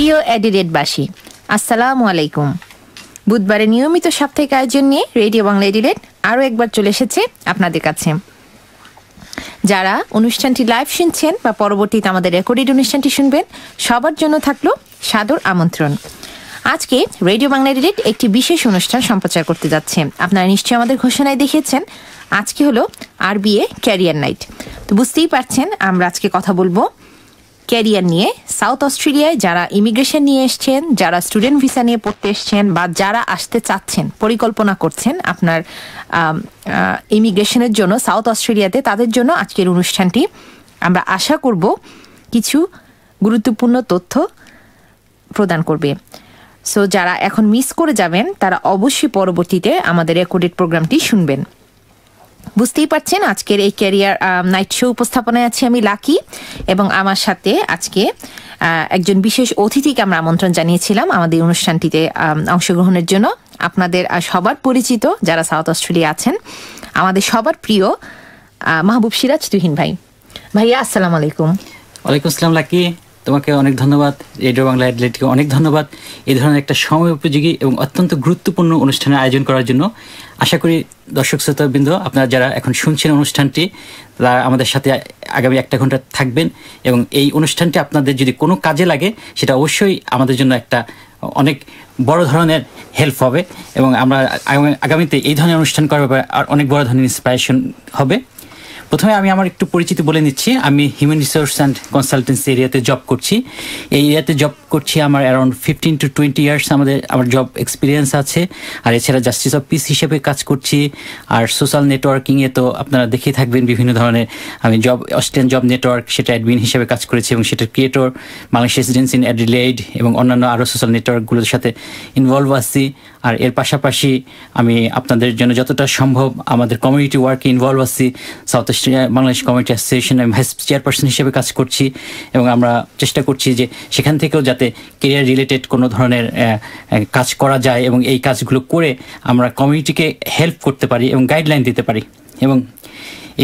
প্রিয় অ্যাডিলেডবাসী, আসসালামু আলাইকুম। বুধবারের নিয়মিত সাপ্তাহিক আয়োজন নিয়ে রেডিও বাংলা অ্যাডিলেড আরও একবার চলে এসেছে আপনাদের কাছে। যারা অনুষ্ঠানটি লাইভ শুনছেন বা পরবর্তীতে আমাদের রেকর্ডেড অনুষ্ঠানটি শুনবেন, সবার জন্য থাকলো সাদর আমন্ত্রণ। আজকে রেডিও বাংলা অ্যাডিলেড একটি বিশেষ অনুষ্ঠান সম্প্রচার করতে যাচ্ছে। আপনারা নিশ্চয়ই আমাদের ঘোষণায় দেখেছেন, আজকে হলো RBA ক্যারিয়ার নাইট। তো বুঝতেই পারছেন আমরা আজকে কথা বলবো ক্যারিয়ার নিয়ে। সাউথ অস্ট্রেলিয়ায় যারা ইমিগ্রেশন নিয়ে এসছেন, যারা স্টুডেন্ট ভিসা নিয়ে পড়তে এসছেন, বা যারা আসতে চাচ্ছেন, পরিকল্পনা করছেন আপনার ইমিগ্রেশনের জন্য সাউথ অস্ট্রেলিয়াতে, তাদের জন্য আজকের অনুষ্ঠানটি আমরা আশা করব কিছু গুরুত্বপূর্ণ তথ্য প্রদান করবে। সো যারা এখন মিস করে যাবেন তারা অবশ্যই পরবর্তীতে আমাদের রেকর্ডেড প্রোগ্রামটি শুনবেন। বুঝতেই পারছেন আজকের এই ক্যারিয়ার নাইট শো উপস্থাপনায় আছি আমি লাকি, এবং আমার সাথে আজকে একজন বিশেষ অতিথিকে আমরা আমন্ত্রণ জানিয়েছিলাম আমাদের অনুষ্ঠানটিতে অংশগ্রহণের জন্য। আপনাদের সবার পরিচিত যারা সাউথ অস্ট্রেলিয়া আছেন, আমাদের সবার প্রিয় মাহবুব সিরাজ তুহিন ভাই। ভাইয়া আসসালামু আলাইকুম। ওয়ালাইকুম আসসালাম লাকি, তোমাকে অনেক ধন্যবাদ, রেডিও বাংলা অ্যাডিলেডকে অনেক ধন্যবাদ এই ধরনের একটা সময় উপযোগী এবং অত্যন্ত গুরুত্বপূর্ণ অনুষ্ঠানের আয়োজন করার জন্য। আশা করি দর্শক শ্রোতাবৃন্দ আপনারা যারা এখন শুনছেন অনুষ্ঠানটি, তারা আমাদের সাথে আগামী 1 ঘন্টা থাকবেন, এবং এই অনুষ্ঠানটি আপনাদের যদি কোনো কাজে লাগে সেটা অবশ্যই আমাদের জন্য একটা অনেক বড় ধরনের হেল্প হবে, এবং আমরা আগামীতে এই ধরনের অনুষ্ঠান করার ব্যাপারে আর অনেক বড় ধরনের ইন্সপিরেশন হবে। প্রথমে আমি আমার একটু পরিচিতি বলে নিচ্ছি। আমি হিউম্যান রিসোর্স অ্যান্ড কনসালটেন্সি এরিয়াতে জব করছি। এই এরিয়াতে জব করছি আমার অ্যারাউন্ড 15 to 20 ইয়ার্স আমার জব এক্সপিরিয়েন্স আছে। আর এছাড়া জাস্টিস অফ পিস হিসেবে কাজ করছি। আর সোশ্যাল নেটওয়ার্কিংয়ে তো আপনারা দেখেই থাকবেন বিভিন্ন ধরনের। আমি অস্ট্রেলিয়ান জব নেটওয়ার্ক, সেটা অ্যাডমিন হিসেবে কাজ করেছি, এবং সেটার creator, Bangladesh residence in Adelaide এবং অন্যান্য আরও সোশ্যাল নেটওয়ার্কগুলোর সাথে ইনভলভ আছি। আর এর পাশাপাশি আমি আপনাদের জন্য যতটা সম্ভব আমাদের কমিউনিটি ওয়ার্কে ইনভলভ আছি। South Australia Bangladesh community association আমি ভাইস চেয়ারপারসন হিসেবে কাজ করছি, এবং আমরা চেষ্টা করছি যে সেখান থেকেও যাতে কেরিয়ার রিলেটেড কোনো ধরনের কাজ করা যায়, এবং এই কাজগুলো করে আমরা কমিউনিটিকে হেল্প করতে পারি এবং গাইডলাইন দিতে পারি। এবং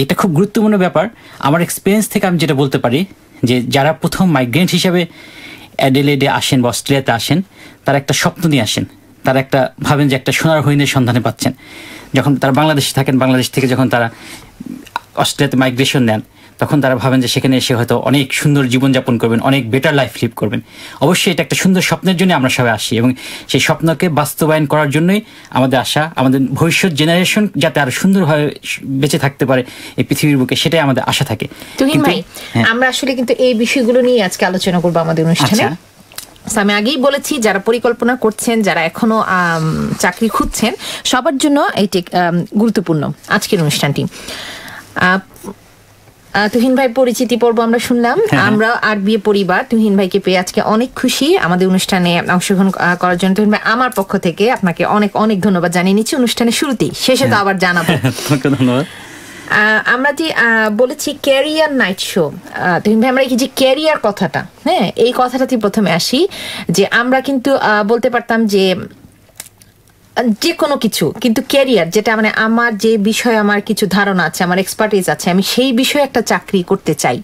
এইটা খুব গুরুত্বপূর্ণ ব্যাপার। আমার এক্সপিরিয়েন্স থেকে আমি যেটা বলতে পারি যে যারা প্রথম মাইগ্রেন্ট হিসেবে অ্যাডিলেডে আসেন বা অস্ট্রেলিয়াতে আসেন, তারা একটা স্বপ্ন নিয়ে আসেন। তারা একটা ভাবেন যে একটা সোনার হরিণের সন্ধানে পাচ্ছেন। যখন তারা বাংলাদেশে থাকেন, বাংলাদেশ থেকে যখন তারা অস্ট্রেলিয়াতে মাইগ্রেশন নেন, তখন তারা ভাবেন যে সেখানে এসে হয়তো অনেক সুন্দর জীবনযাপন করবেন, অনেক বেটার লাইফ লিভ করবেন। অবশ্যই এটা একটা সুন্দর স্বপ্নের জন্য আমরা সবাই আসি, এবং সেই স্বপ্নকে বাস্তবায়ন করার জন্যই আমাদের আশা। আমাদের ভবিষ্যৎ জেনারেশন যাতে আরো সুন্দরভাবে বেঁচে থাকতে পারে এই পৃথিবীর বুকে, সেটাই আমাদের আশা থাকে। তুহিন ভাই, আমরা আসলে কিন্তু এই বিষয়গুলো নিয়ে আজকে আলোচনা করবো আমাদের অনুষ্ঠানে। আমি আগেই বলেছি, যারা পরিকল্পনা করছেন, যারা এখনো চাকরি খুঁজছেন, সবার জন্য এটি গুরুত্বপূর্ণ আজকের অনুষ্ঠানটি। তুহিন ভাই পরিচিতি পর্ব আমরা শুনলাম। আমরা RBA পরিবার তুহিন ভাইকে পেয়ে আজকে অনেক খুশি আমাদের অনুষ্ঠানে অংশগ্রহণ করার জন্য। তুহিন ভাই, আমার পক্ষ থেকে আপনাকে অনেক অনেক ধন্যবাদ জানিয়ে নিচ্ছি অনুষ্ঠানের শুরুতেই, শেষে তো আবার জানাবো। ধন্যবাদ। আমরা যে বলেছি ক্যারিয়ার নাইট শো, তুহিন ভাই, আমরা এই যে ক্যারিয়ার কথাটা, এই কথাটাতে প্রথমে আসি যে আমরা কিন্তু বলতে পারতাম যে যে কোনো কিছু, কিন্তু ক্যারিয়ার যেটা মানে আমার যে বিষয়ে আমার কিছু ধারণা আছে, আমার এক্সপার্টিজ আছে, আমি সেই বিষয়ে একটা চাকরি করতে চাই,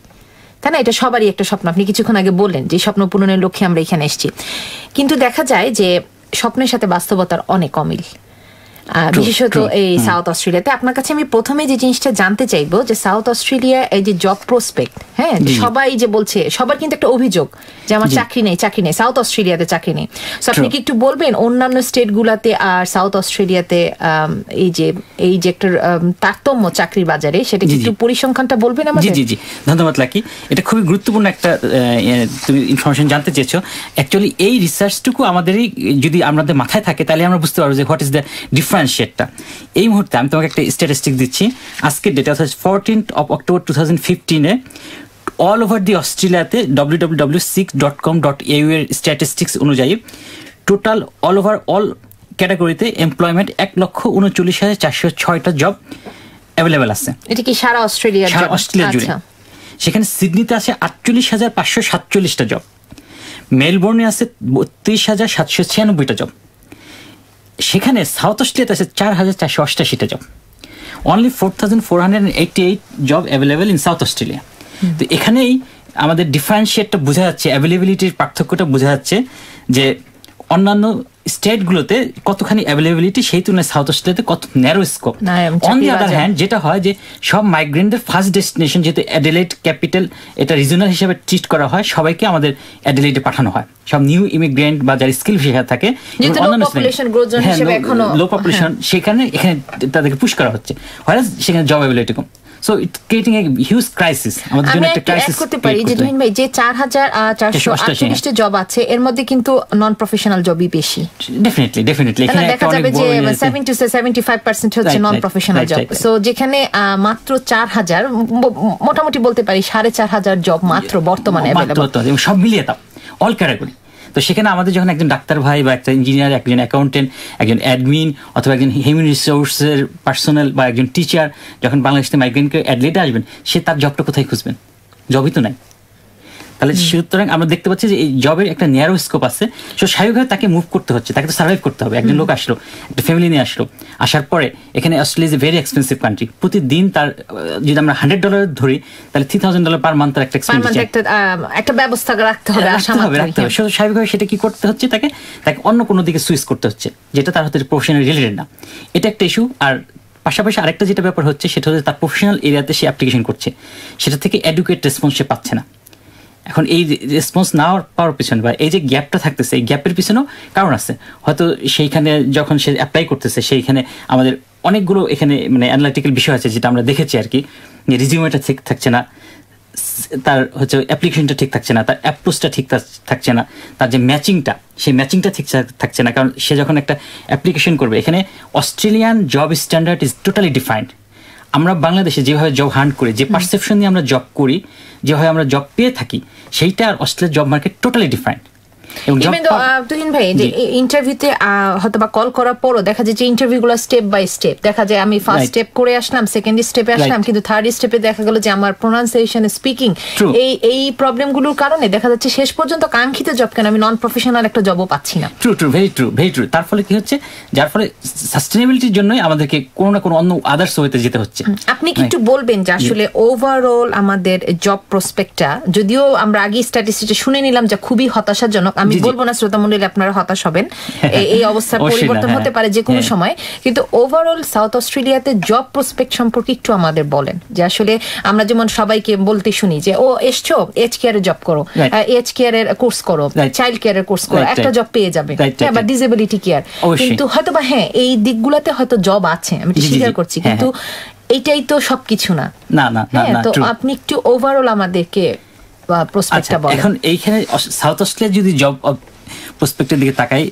তাই না? এটা সবারই একটা স্বপ্ন। আপনি কিছুক্ষণ আগে বললেন যে স্বপ্ন পূরণের লক্ষ্যে আমরা এখানে এসেছি, কিন্তু দেখা যায় যে স্বপ্নের সাথে বাস্তবতার অনেক অমিল, বিশেষত এই সাউথ অস্ট্রেলিয়াতে। আপনার কাছে আমি প্রথমে যে জিনিসটা জানতে চাইবো যে সাউথ অস্ট্রেলিয়া এই যে জব প্রসপেক্ট, সবাই যে বলছে, সবার কিন্তু একটা অভিযোগ যে আমার চাকরি নেই, সাউথ অস্ট্রেলিয়াতে চাকরি নেই। সো আপনি কি একটু বলবেন অন্যান্য স্টেট গুলাতে আর সাউথ অস্ট্রেলিয়াতে এই যে একটা তারতম্য চাকরির বাজারে, সেটা একটু পরিসংখ্যানটা বলবেন আমাদের? জি, ধন্যবাদ লাকি। এটা খুবই গুরুত্বপূর্ণ একটা তুমি ইনফরমেশন জানতে চেয়েছো। অ্যাকচুয়ালি এই রিসার্চটুকু আমাদেরই যদি আমাদের মাথায় থাকে, তাহলে আমরা বুঝতে পারবো যে হোয়াট ইজ দ্য ডিফারেন্সিয়েটটা। এই মুহূর্তে আমি তোমাকে একটা স্ট্যাটিস্টিক দিচ্ছি। আজকের ডেটা অর্থাৎ 14th of October 2015-এ অল ওভার দি অস্ট্রেলিয়াতে www.6.com.au এর স্ট্যাটিস্টিক্স অনুযায়ী টোটাল অল ওভার অল ক্যাটাগরিতে এমপ্লয়মেন্ট 1,39,406টা জব অ্যাভেলেবেল আছে। এটা কি সারা অস্ট্রেলিয়া জুড়ে? সেখানে সিডনিতে আছে 48,547টা জব, মেলবোর্নে আছে 32,796টা জব, সেখানে সাউথ অস্ট্রেলিয়াতে আছে 4,488টা job. Only 4,488 job available in South Australia. তো এখানেই আমাদের ডিফারেন্সিয়েটটা বোঝা যাচ্ছে, অ্যাভেলেবিলিটির পার্থক্যটা বোঝা যাচ্ছে যে অন্যান্য স্টেটগুলোতে কতখানি অ্যাভেলেবিলিটি, সেই তুলনায় সাউথ অস্ট্রেলিয়াতে কত narrow scope. On the other hand যেটা হয় যে সব মাইগ্রেন্টদের ফার্স্ট ডেস্টিনেশন, যেহেতু অ্যাডিলেড ক্যাপিটাল, এটা রিজনাল হিসেবে ট্রিট করা হয়, সবাইকে আমাদের অ্যাডিলেডে পাঠানো হয়। সব নিউ ইমিগ্রেন্ট বা যারা স্কিল হিসেবে থাকে, লো পপুলেশন, সেখানে এখানে তাদেরকে পুশ করা হচ্ছে, হয় সেখানে job availability com. So it's creating a huge crisis. আমাদের জন্য একটা ক্রাইসিস করতে পারি যে তুহিন ভাই, যে 4438 জব আছে এর মধ্যে কিন্তু নন প্রফেশনাল জবই বেশি। ডেফিনেটলি এখানে দেখা যাবে যে 70 to 75% হচ্ছে নন প্রফেশনাল জব। সো যেখানে মাত্র 4000, মোটামুটি বলতে পারি 4500 জব মাত্র বর্তমানে अवेलेबल, সব মিলিয়ে দাও অল ক্যাটাগরি। তো সেখানে আমাদের যখন একজন ডাক্তার ভাই বা একটা ইঞ্জিনিয়ার, একজন অ্যাকাউন্টেন্ট, একজন অ্যাডমিন অথবা একজন হিউম্যান রিসোর্সের পার্সোনাল বা একজন টিচার যখন বাংলাদেশ থেকে মাইগ্রেন্ট করে অ্যাডলেটে আসবেন, সে তার জবটা কোথায় খুঁজবেন? জবই তো নাই। তাহলে সুতরাং আমরা দেখতে পাচ্ছি যে এই জবের একটা ন্যারো স্কোপ আছে। সো স্বাভাবিকভাবে তাকে মুভ করতে হচ্ছে, তাকে তো সার্ভাইভ করতে হবে। একজন লোক আসলো, একটা ফ্যামিলি নিয়ে আসলো, আসার পরে এখানে Australia is a very expensive country. প্রতিদিন তার যদি আমরা $100 ধরি, তাহলে $3000 পার মান্থ তার একটা একটা ব্যবস্থা রাখতে হবে। স্বাভাবিকভাবে সেটা কি করতে হচ্ছে, তাকে অন্য কোনো দিকে সুইচ করতে হচ্ছে, যেটা তার হতে প্রফেশনাল রিলেটেড না। এটা একটা ইস্যু। আর পাশাপাশি আরেকটা যেটা ব্যাপার হচ্ছে, সেটা হচ্ছে তার প্রফেশনাল এরিয়াতে সে অ্যাপ্লিকেশন করছে, সেটা থেকে অ্যাডুকেট রেসপন্স সে পাচ্ছে না। এখন এই রেসপন্স না পাওয়ার পিছনে বা এই যে গ্যাপটা থাকতেছে, এই গ্যাপের পিছনেও কারণ আছে। হয়তো সেইখানে যখন সে অ্যাপ্লাই করতেছে, সেইখানে আমাদের অনেকগুলো এখানে মানে অ্যানালিটিক্যাল বিষয় আছে, যেটা আমরা দেখেছি আর কি, যে রিজিউমেটা ঠিক থাকছে না, তার হচ্ছে অ্যাপ্লিকেশনটা ঠিক থাকছে না, তার অ্যাপ্রোচটা ঠিক থাকছে না, তার যে ম্যাচিংটা, সেই ম্যাচিংটা ঠিক থাকছে না। কারণ সে যখন একটা অ্যাপ্লিকেশন করবে, এখানে Australian job standard is totally defined. আমরা বাংলাদেশে যেভাবে জব হান্ট করি, যে পারসেপশন নিয়ে আমরা জব করি, যেভাবে আমরা জব পেয়ে থাকি, সেইটা আর অস্ট্রেলিয়ার job market totally different. Tuhin ভাই, যে ইন্টারভিউতে হয়তো বা কল করার পরও দেখা যায় যে ইন্টারভিউগুলো স্টেপ বাই স্টেপ, দেখা যায় আমি ফার্স্ট স্টেপ করে আসলাম, সেকেন্ড স্টেপে আসলাম, কিন্তু থার্ড স্টেপে দেখা গেল যে আমার প্রোনাউন্সিয়েশন, স্পিকিং, এই প্রবলেমগুলোর কারণে দেখা যাচ্ছে শেষ পর্যন্ত কাঙ্ক্ষিত জব কেন আমি নন প্রফেশনাল একটা জবও পাচ্ছি না। Very true. তার ফলে কি হচ্ছে, যার ফলে সাস্টেনেবিলিটির জন্যই আমাদেরকে কোনো না কোনো অন্য আদার্স ওয়েতে যেতে হচ্ছে। আপনি কি একটু বলবেন যে আসলে ওভারঅল আমাদের জব প্রসপেক্টটা, যদিও আমরা আগে স্ট্যাটিস্টিক্সটা শুনে নিলাম যে খুবই হতাশাজনক, আমি বলবো না শ্রোতা মণ্ডলী আপনারা হতাশ হবেন, এই অবস্থার পরিবর্তন হতে পারে যে কোনো সময়, কিন্তু ওভারঅল সাউথ অস্ট্রেলিয়াতে জব প্রসপেক্ট সম্পর্কে একটু আমাদের বলেন। যে আসলে আমরা যেমন সবাইকে বলতে শুনি যে ও এসছো, এজ কেয়ারের জব করো, এজ কেয়ারের কোর্স করো, চাইল্ড কেয়ারের কোর্স করো, একটা জব পেয়ে যাবে, বা ডিসেবিলিটি কেয়ার, কিন্তু হয়তো বা হ্যাঁ এই দিকগুলোতে হয়তো জব আছে, আমি স্বীকার করছি, কিন্তু এইটাই তো সবকিছু না। তো আপনি একটু ওভারঅল আমাদেরকে প্রসপেক্টটা বলেন। এখন এইখানে সাউথ অস্ট্রেলিয়া যদি জব প্রসপেক্টের দিকে তাকাই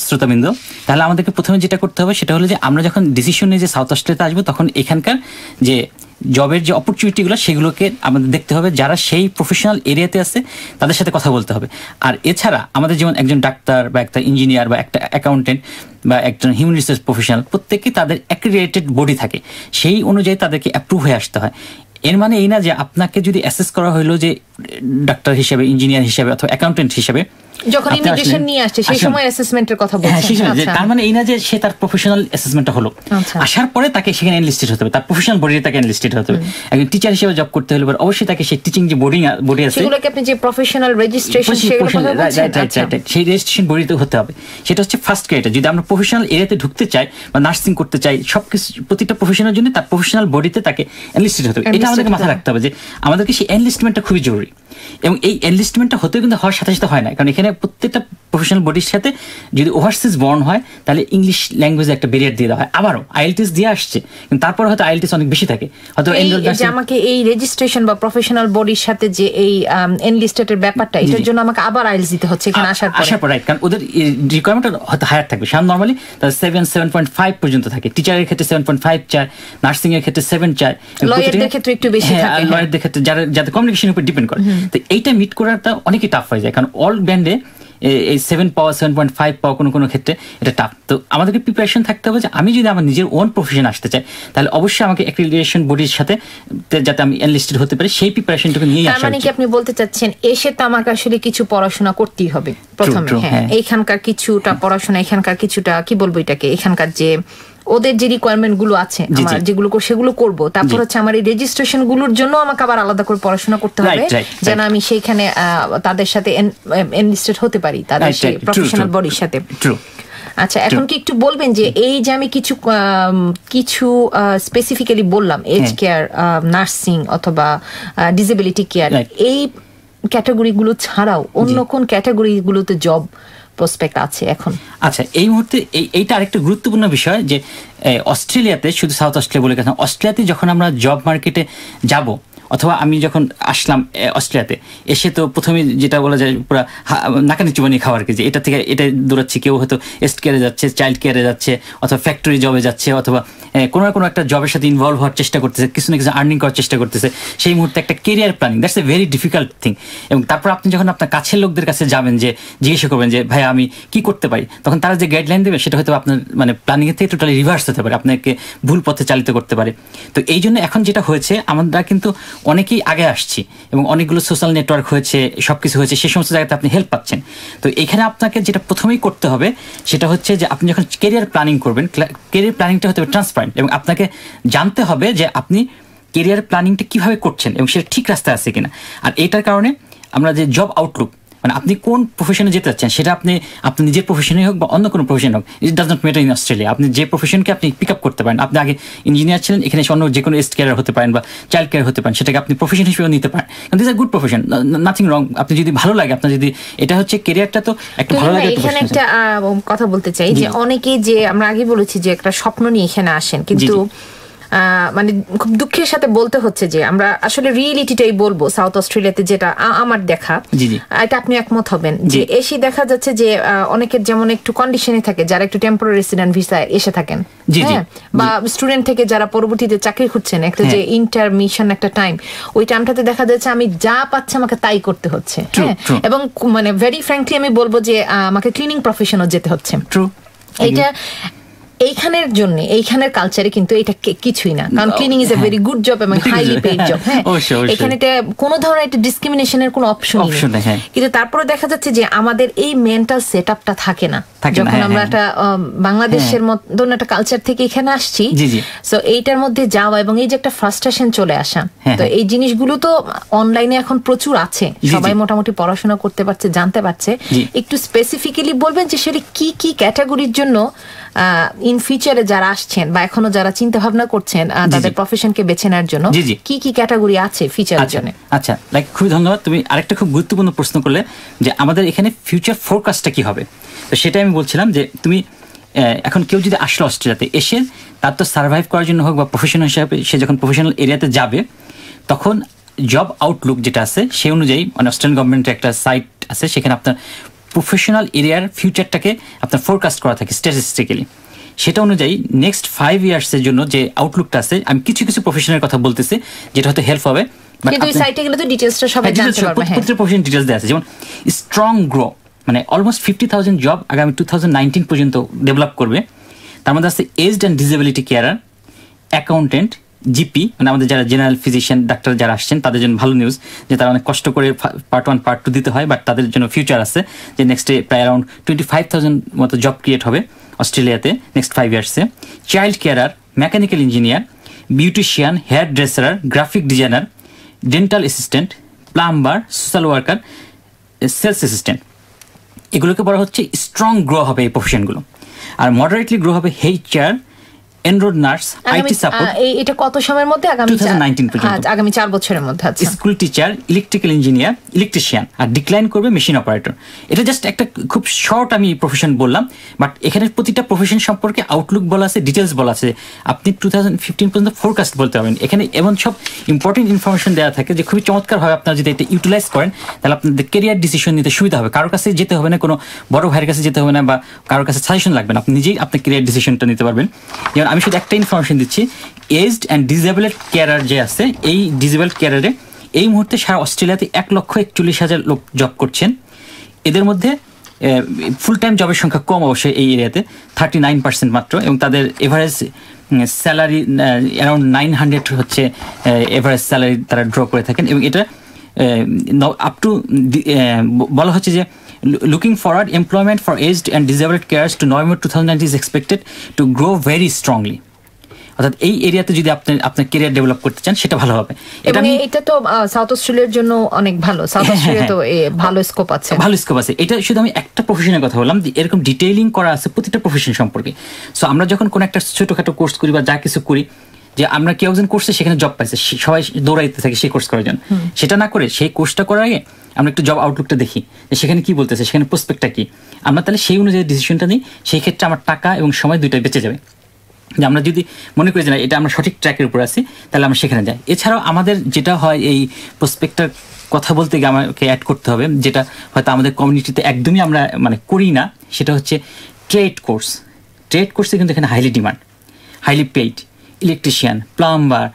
শ্রোতাবৃন্দ, তাহলে আমাদেরকে প্রথমে যেটা করতে হবে সেটা হলো যে আমরা যখন ডিসিশন নিয়ে যে সাউথ অস্ট্রেলিয়াতে আসবো, তখন এখানকার যে জবের যে অপরচুনিটিগুলো সেগুলোকে আমাদের দেখতে হবে, যারা সেই প্রফেশনাল এরিয়াতে আছে তাদের সাথে কথা বলতে হবে। আর এছাড়া আমাদের যেমন একজন ডাক্তার বা একটা ইঞ্জিনিয়ার বা একটা অ্যাকাউন্টেন্ট বা একজন হিউম্যান রিসোর্স প্রফেশনাল, প্রত্যেককে তাদের অ্যাক্রিডিটেড বডি থাকে, সেই অনুযায়ী তাদেরকে অ্যাপ্রুভ হয়ে আসতে হয়। এর মানে এই না যে আপনাকে যদি অ্যাসেস করা হলো যে ডাক্তার হিসেবে, ইঞ্জিনিয়ার হিসেবে অথবা অ্যাকাউন্টেন্ট হিসেবে, যখন ইমিগ্রেশন নিয়ে আসছে সেই সময় অ্যাসেসমেন্টের কথা বলছেন, তার মানে এই না যে সে তার প্রফেশনাল অ্যাসেসমেন্টটা হলো, আসার পরে তাকে সেখানে এনলিস্টেড হতে হবে, তার প্রফেশনাল বডিতে তাকে এনলিস্টেড হতে হবে। একজন টিচার হিসেবে জব করতে হলে অবশ্যই তাকে সেই টিচিং যে বডি আছে, সেগুলোকে আপনি যে প্রফেশনাল রেজিস্ট্রেশন, সেই রেজিস্ট্রেশন বডিতে হতে হবে। সেটা হচ্ছে ফার্স্ট ক্রাইটেরিয়া। যদি আমরা প্রফেশনাল এরিয়াতে ঢুকতে চাই বা নার্সিং করতে চাই, সবকিছু প্রতিটা প্রফেশনের জন্য তার প্রফেশনাল বডিতে তাকে এনলিস্টেড হতে হবে। এটা আমাদেরকে মাথায় রাখতে হবে যে আমাদেরকে সেই এনলিস্টমেন্টটা খুবই জরুরি। এবং এই এনলিস্টমেন্টটা হতেও কিন্তু হওয়ার সাথে সাথে হয় না, কারণ এখানে প্রত্যেকটা প্রফেশনাল বডির সাথে যদি ওভারসিজ বর্ন হয়, তাহলে ইংলিশ ল্যাঙ্গুয়েজে একটা ব্যারিয়ার দিয়ে দেওয়া হয়। আবারও আইএলটিএস দিয়ে আসছে, কিন্তু তারপর হয়তো আইএলটিএস অনেক বেশি থাকে। হয়তো আমাকে এই রেজিস্ট্রেশন বা প্রফেশনাল বডির সাথে যে এই এনলিস্টেডের ব্যাপারটা, এটার জন্য আমাকে আবার আইএলটিএস দিতে হচ্ছে এখানে আসার পর, রাইট? কারণ ওদের রিকোয়ারমেন্ট হয়তো হায়ার থাকবে। সাধারণ নরমালি তাদের 7.5 পর্যন্ত থাকে, টিচারের ক্ষেত্রে 7.5 চায়, নার্সিং এর ক্ষেত্রে 7 চায়, লয়ারদের ক্ষেত্রে একটু বেশি থাকে, লয়ারদের ক্ষেত্রে যাদের কমিউনিকেশনের উপর ডিপেন্ড করে। তো এইটা মিট করাটা অনেকই টাফ হয়ে যায়, কারণ অল ব্যান্ডে এই 7 পাওয়া, 7.5 পাওয়া কোনো ক্ষেত্রে এটা টাফ। তো আমাদেরকে প্রিপারেশন থাকতে হবে যে আমি যদি আমার নিজের ওন প্রফেশন আসতে চাই, তাহলে অবশ্যই আমাকে অ্যাক্রিডিটেশন বডির সাথে যাতে আমি এনলিস্টেড হতে পারি, সেই প্রিপারেশনটাকে নিয়ে আসা। মানে কি আপনি বলতে চাচ্ছেন এসে তো আমাকে আসলে কিছু পড়াশোনা করতেই হবে? প্রথমে। হ্যাঁ, এইখানকার কিছুটা পড়াশোনা, এখানকার কিছুটা কি বলবো এটাকে, এখানকার যে ওদের যে রিকোয়ারমেন্ট গুলো আছে আমার যেগুলো সেগুলো করব, তারপর হচ্ছে আমার এই রেজিস্ট্রেশন গুলোর জন্য আমাকে আবার আলাদা করে পড়াশোনা করতে হবে যেন আমি সেইখানে তাদের সাথে এনলিস্টেড হতে পারি, তাদের সেই প্রফেশনাল বডির সাথে। আচ্ছা, এখন কি একটু বলবেন যে এই যে আমি কিছু স্পেসিফিক্যালি বললাম, এজ কেয়ার, নার্সিং অথবা ডিসেবিলিটি কেয়ার, এই ক্যাটাগরিগুলো ছাড়াও অন্য কোন ক্যাটাগরিগুলোতে জব প্রসপেক্ট আছে এখন? আচ্ছা, এই মুহূর্তে এইটা আরেকটা গুরুত্বপূর্ণ বিষয় যে অস্ট্রেলিয়াতে, শুধু সাউথ অস্ট্রেলিয়া বলে কথা, অস্ট্রেলিয়াতে যখন আমরা জব মার্কেটে যাব, অথবা আমি যখন আসলাম অস্ট্রেলিয়াতে এসে, তো প্রথমে যেটা বলা যায় পুরো নাকানি চুবানি খাওয়ার কি, যে এটা থেকে এটা দৌড়াচ্ছি, কেউ হয়তো এস্ট কেয়ারে যাচ্ছে, চাইল্ড কেয়ারে যাচ্ছে, অথবা ফ্যাক্টরি জবে যাচ্ছে, অথবা কোনো না কোনো একটা জবের সাথে ইনভলভ হওয়ার চেষ্টা করতেছে, কিছু না কিছু আর্নিং করার চেষ্টা করতেছে। সেই মুহূর্তে একটা career planning, that's a very difficult thing. এবং তারপর আপনি যখন আপনার কাছের লোকদের কাছে যাবেন, যে জিজ্ঞাসা করবেন যে ভাই আমি কি করতে পারি, তখন তারা যে গাইডলাইন দেবে সেটা হয়তো আপনার মানে প্ল্যানিংয়ের থেকে টোটালি রিভার্স হতে পারে, আপনাকে ভুল পথে চালিত করতে পারে। তো এই জন্য এখন যেটা হয়েছে, আমরা কিন্তু অনেকেই আগে আসছি এবং অনেকগুলো সোশ্যাল নেটওয়ার্ক হয়েছে, সবকিছু হয়েছে, সেই সমস্ত জায়গাতে আপনি হেল্প পাচ্ছেন। তো এখানে আপনাকে যেটা প্রথমেই করতে হবে সেটা হচ্ছে যে আপনি যখন কেরিয়ার প্ল্যানিং করবেন, কেরিয়ার প্ল্যানিংটা হতে হবে ট্রান্সপারেন্ট, এবং আপনাকে জানতে হবে যে আপনি কেরিয়ার প্ল্যানিংটা কিভাবে করছেন এবং সেটা ঠিক রাস্তায় আছে কিনা। আর এটার কারণে আমরা যে জব আউটলুক, মানে আপনি কোন প্রফেশনে যেতে চাচ্ছেন, সেটা আপনি আপনার নিজের প্রফেশনে হোক বা অন্য কোনো প্রফেশন হোক, it does not matter in Australia. আপনি যে প্রফেশনকে আপনি পিক আপ করতে পারেন, আপনি আগে ইঞ্জিনিয়ার ছিলেন, এখানে অন্য যে কোনো এস্ট কেয়ার হতে পারেন বা চাইল্ড কেয়ার হতে পারেন, সেটাকে আপনি প্রফেশন হিসেবে নিতে পারেন। This are good profession, nothing wrong. আপনি যদি ভালো লাগে, আপনার যদি এটা হচ্ছে কেরিয়ারটা, তো একটা ভালো লাগে। এখানে একটা কথা বলতে চাই যে অনেকেই, যে আমরা আগে বলেছি যে একটা স্বপ্ন নিয়ে এখানে আসেন, কিন্তু মানে খুব দুঃখের সাথে বলতে হচ্ছে যে আমরা আসলে রিয়েলিটিটাই বলবো, সাউথ অস্ট্রেলিয়াতে যেটা আমার দেখা, এটা আপনি একমত হবেন যে এসে দেখা যাচ্ছে যে অনেকের যেমন একটু কন্ডিশনে থাকে, যারা একটু টেম্পোরারি রেসিডেন্ট ভিসায় এসে থাকেন, হ্যাঁ, বা স্টুডেন্ট থেকে যারা পরবর্তীতে চাকরি খুঁজছেন, একটা যে ইন্টারমিশন একটা টাইম, ওই টাইমটাতে দেখা যাচ্ছে আমি যা পাচ্ছি আমাকে তাই করতে হচ্ছে, হ্যাঁ, এবং মানে ভেরি ফ্র্যাঙ্কলি আমি বলবো যে আমাকে ক্লিনিং প্রফেশনও যেতে হচ্ছে। এইটা এইখানের জন্য, এইখানের কালচারে কিন্তু এটা কিছুই না, কারণ cleaning is a very good job এবং হাইলি পেইড জব। হ্যাঁ, এখানে এটা কোনো ধরনের একটা ডিসক্রিমিনেশনের কোনো অপশন নেই। কিন্তু তারপরে দেখা যাচ্ছে যে আমাদের এই মেন্টাল সেটআপটা থাকে না যখন আমরা একটা বাংলাদেশের মতন একটা কালচার থেকে এখানে আসছি। সো এইটার মধ্যে যাওয়া এবং এই যে একটা ফ্রাস্ট্রেশন চলে আসা, তো এই জিনিসগুলো তো অনলাইনে এখন প্রচুর আছে, সবাই মোটামুটি পড়াশোনা করতে পারছে, জানতে পারছে। একটু স্পেসিফিক্যালি বলবেন যে সেটা কি কি ক্যাটাগরির জন্য ইন ফিউচারে যারা আসছেন বা এখনো যারা চিন্তা ভাবনা করছেন তাদের প্রফেশনকে বেছে নেওয়ার জন্য, কি কি ক্যাটাগরি আছে ফিউচারের জন্য? আচ্ছা, খুবই ধন্যবাদ। তুমি আরেকটা খুব গুরুত্বপূর্ণ প্রশ্ন করলে যে আমাদের এখানে ফিউচার ফোরকাস্টটা কি হবে। তো সেটাই আমি বলছিলাম যে তুমি এখন কেউ যদি আসলো অস্ট্রেলিয়াতে এসে, তার তো সার্ভাইভ করার জন্য হোক বা প্রফেশনাল হিসাবে সে যখন প্রফেশনাল এরিয়াতে যাবে, তখন জব আউটলুক যেটা আছে সেই অনুযায়ী, মানে অস্ট্রেলিয়ান গভর্নমেন্টের একটা সাইট আছে, সেখানে আপনার প্রফেশনাল এরিয়ার ফিউচারটাকে আপনার ফোরকাস্ট করা থাকে স্ট্যাটিস্টিক্যালি। সেটা অনুযায়ী নেক্সট 5 ইয়ার্সের জন্য যে আউটলুকটা আছে, আমি কিছু কিছু প্রফেশনের কথা বলতেছি যেটা হয়তো হেল্প হবে, কিন্তু এই সাইটে গেলে তো ডিটেইলসটা সবাই জানতে পারবে। হ্যাঁ, প্রত্যেকটা প্রফেশন ডিটেইলস দেয়া আছে, যেমন স্ট্রং গ্রো, মানে অলমোস্ট 50,000 জব আগামী 2019 পর্যন্ত ডেভেলপ করবে। তার মধ্যে আছে aged and disability carer, accountant, GP, মানে আমাদের যারা জেনারেল ফিজিশিয়ান ডাক্তার যারা আসছেন তাদের জন্য ভালো নিউজ যে তারা অনেক কষ্ট করে পার্ট 1 পার্ট 2 দিতে হয়, বাট তাদের জন্য ফিউচার আছে যে নেক্সটে প্রায় অ্যারাউন্ড 25,000 মতো জব ক্রিয়েট হবে অস্ট্রেলিয়াতে নেক্সট 5 ইয়ার্সে। Child carer, mechanical engineer, beautician, hair dresser, graphic designer, dental assistant, plumber, social worker, sales assistant, এগুলোকে বলা হচ্ছে স্ট্রং গ্রো হবে এই প্রফেশনগুলো। আর মডারেটলি গ্রো হবে HR, enrolled nurse, IT support. এটা কত সময়ের মধ্যে? আগামী 2019 পর্যন্ত, আগামী 4 বছরের মধ্যে। আচ্ছা, school teacher, electrical engineer, electrician, আর ডিক্লাইন করবে মেশিন অপারেটর। এটা জাস্ট একটা খুব শর্ট আমি প্রফেশন বললাম, বাট এখানে প্রতিটা প্রফেশন সম্পর্কে আউটলুক বলা আছে, ডিটেলস বলা আছে, আপনি 2015 পর্যন্ত ফোরকাস্ট বলতে পারবেন। এখানে এমন সব ইম্পর্টেন্ট ইনফরমেশন দেওয়া থাকে যে খুবই চমৎকার হবে। আপনারা যদি এটা ইউটিলাইজ করেন তাহলে আপনাদের কেরিয়ার ডিসিশন নিতে সুবিধা হবে। কারোর কাছে যেতে হবে না, কোনো বড় ভাইয়ের কাছে যেতে হবে না, বা কারোর কাছে সাজেশন লাগবে না, আপনি নিজেই আপনার কেরিয়ার ডিসিশনটা নিতে পারবেন। যেমন আমি শুধু একটা ইনফরমেশন দিচ্ছি, এজড অ্যান্ড ডিসেবলড কেয়ারার যে আছে, এই ডিসেবলড কেয়ারারে এই মুহূর্তে সারা অস্ট্রেলিয়াতে 1,41,000 লোক জব করছেন। এদের মধ্যে ফুল টাইম জবের সংখ্যা কম অবশ্যই এই এরিয়াতে, 39% মাত্র, এবং তাদের এভারেজ স্যালারি অ্যারাউন্ড 900 হচ্ছে এভারেজ স্যালারি তারা ড্র করে থাকেন। এবং এটা আপ টু বলা হচ্ছে যে looking forward, employment for aged and disabled carers to November 2019 is expected to grow very strongly. অর্থাৎ এই এরিয়াতে যদি আপনি আপনার ক্যারিয়ার ডেভেলপ করতে চান সেটা ভালো হবে। এটা তো সাউথ অস্ট্রেলিয়ার জন্য অনেক ভালো, সাউথ অস্ট্রেলিয়া তো ভালো স্কোপ আছে, ভালো স্কোপ আছে। এটা শুধু আমি একটা প্রফেশনের কথা বললাম, এরকম ডিটেইলিং করা আছে প্রতিটা প্রফেশন সম্পর্কে। সো আমরা যখন কোনো একটা ছোটখাটো কোর্স করি বা যা কিছু করি, যে আমরা কেউ একজন করছে সেখানে জব পাইছে, সবাই দৌড়াইতে থাকে সেই কোর্স করার জন্য, সেটা না করে সেই কোর্সটা করার আগে আমরা একটু জব আউটলুকটা দেখি যে সেখানে কি বলতেছে, সেখানে প্রসপেক্টটা কি, আমরা তাহলে সেই অনুযায়ী ডিসিশনটা নিই। সেই ক্ষেত্রে আমার টাকা এবং সময় দুইটাই বেঁচে যাবে। যে আমরা যদি মনে করি যে না এটা আমরা সঠিক ট্র্যাকের উপর আছি, তাহলে আমরা সেখানে যাই। এছাড়াও আমাদের যেটা হয়, এই প্রসপেক্টটার কথা বলতে গিয়ে আমাকে অ্যাড করতে হবে, যেটা হয়তো আমাদের কমিউনিটিতে একদমই আমরা মানে করি না, সেটা হচ্ছে ট্রেড কোর্স। ট্রেড কোর্সে কিন্তু এখানে highly demand, highly paid. Electrician, plumber,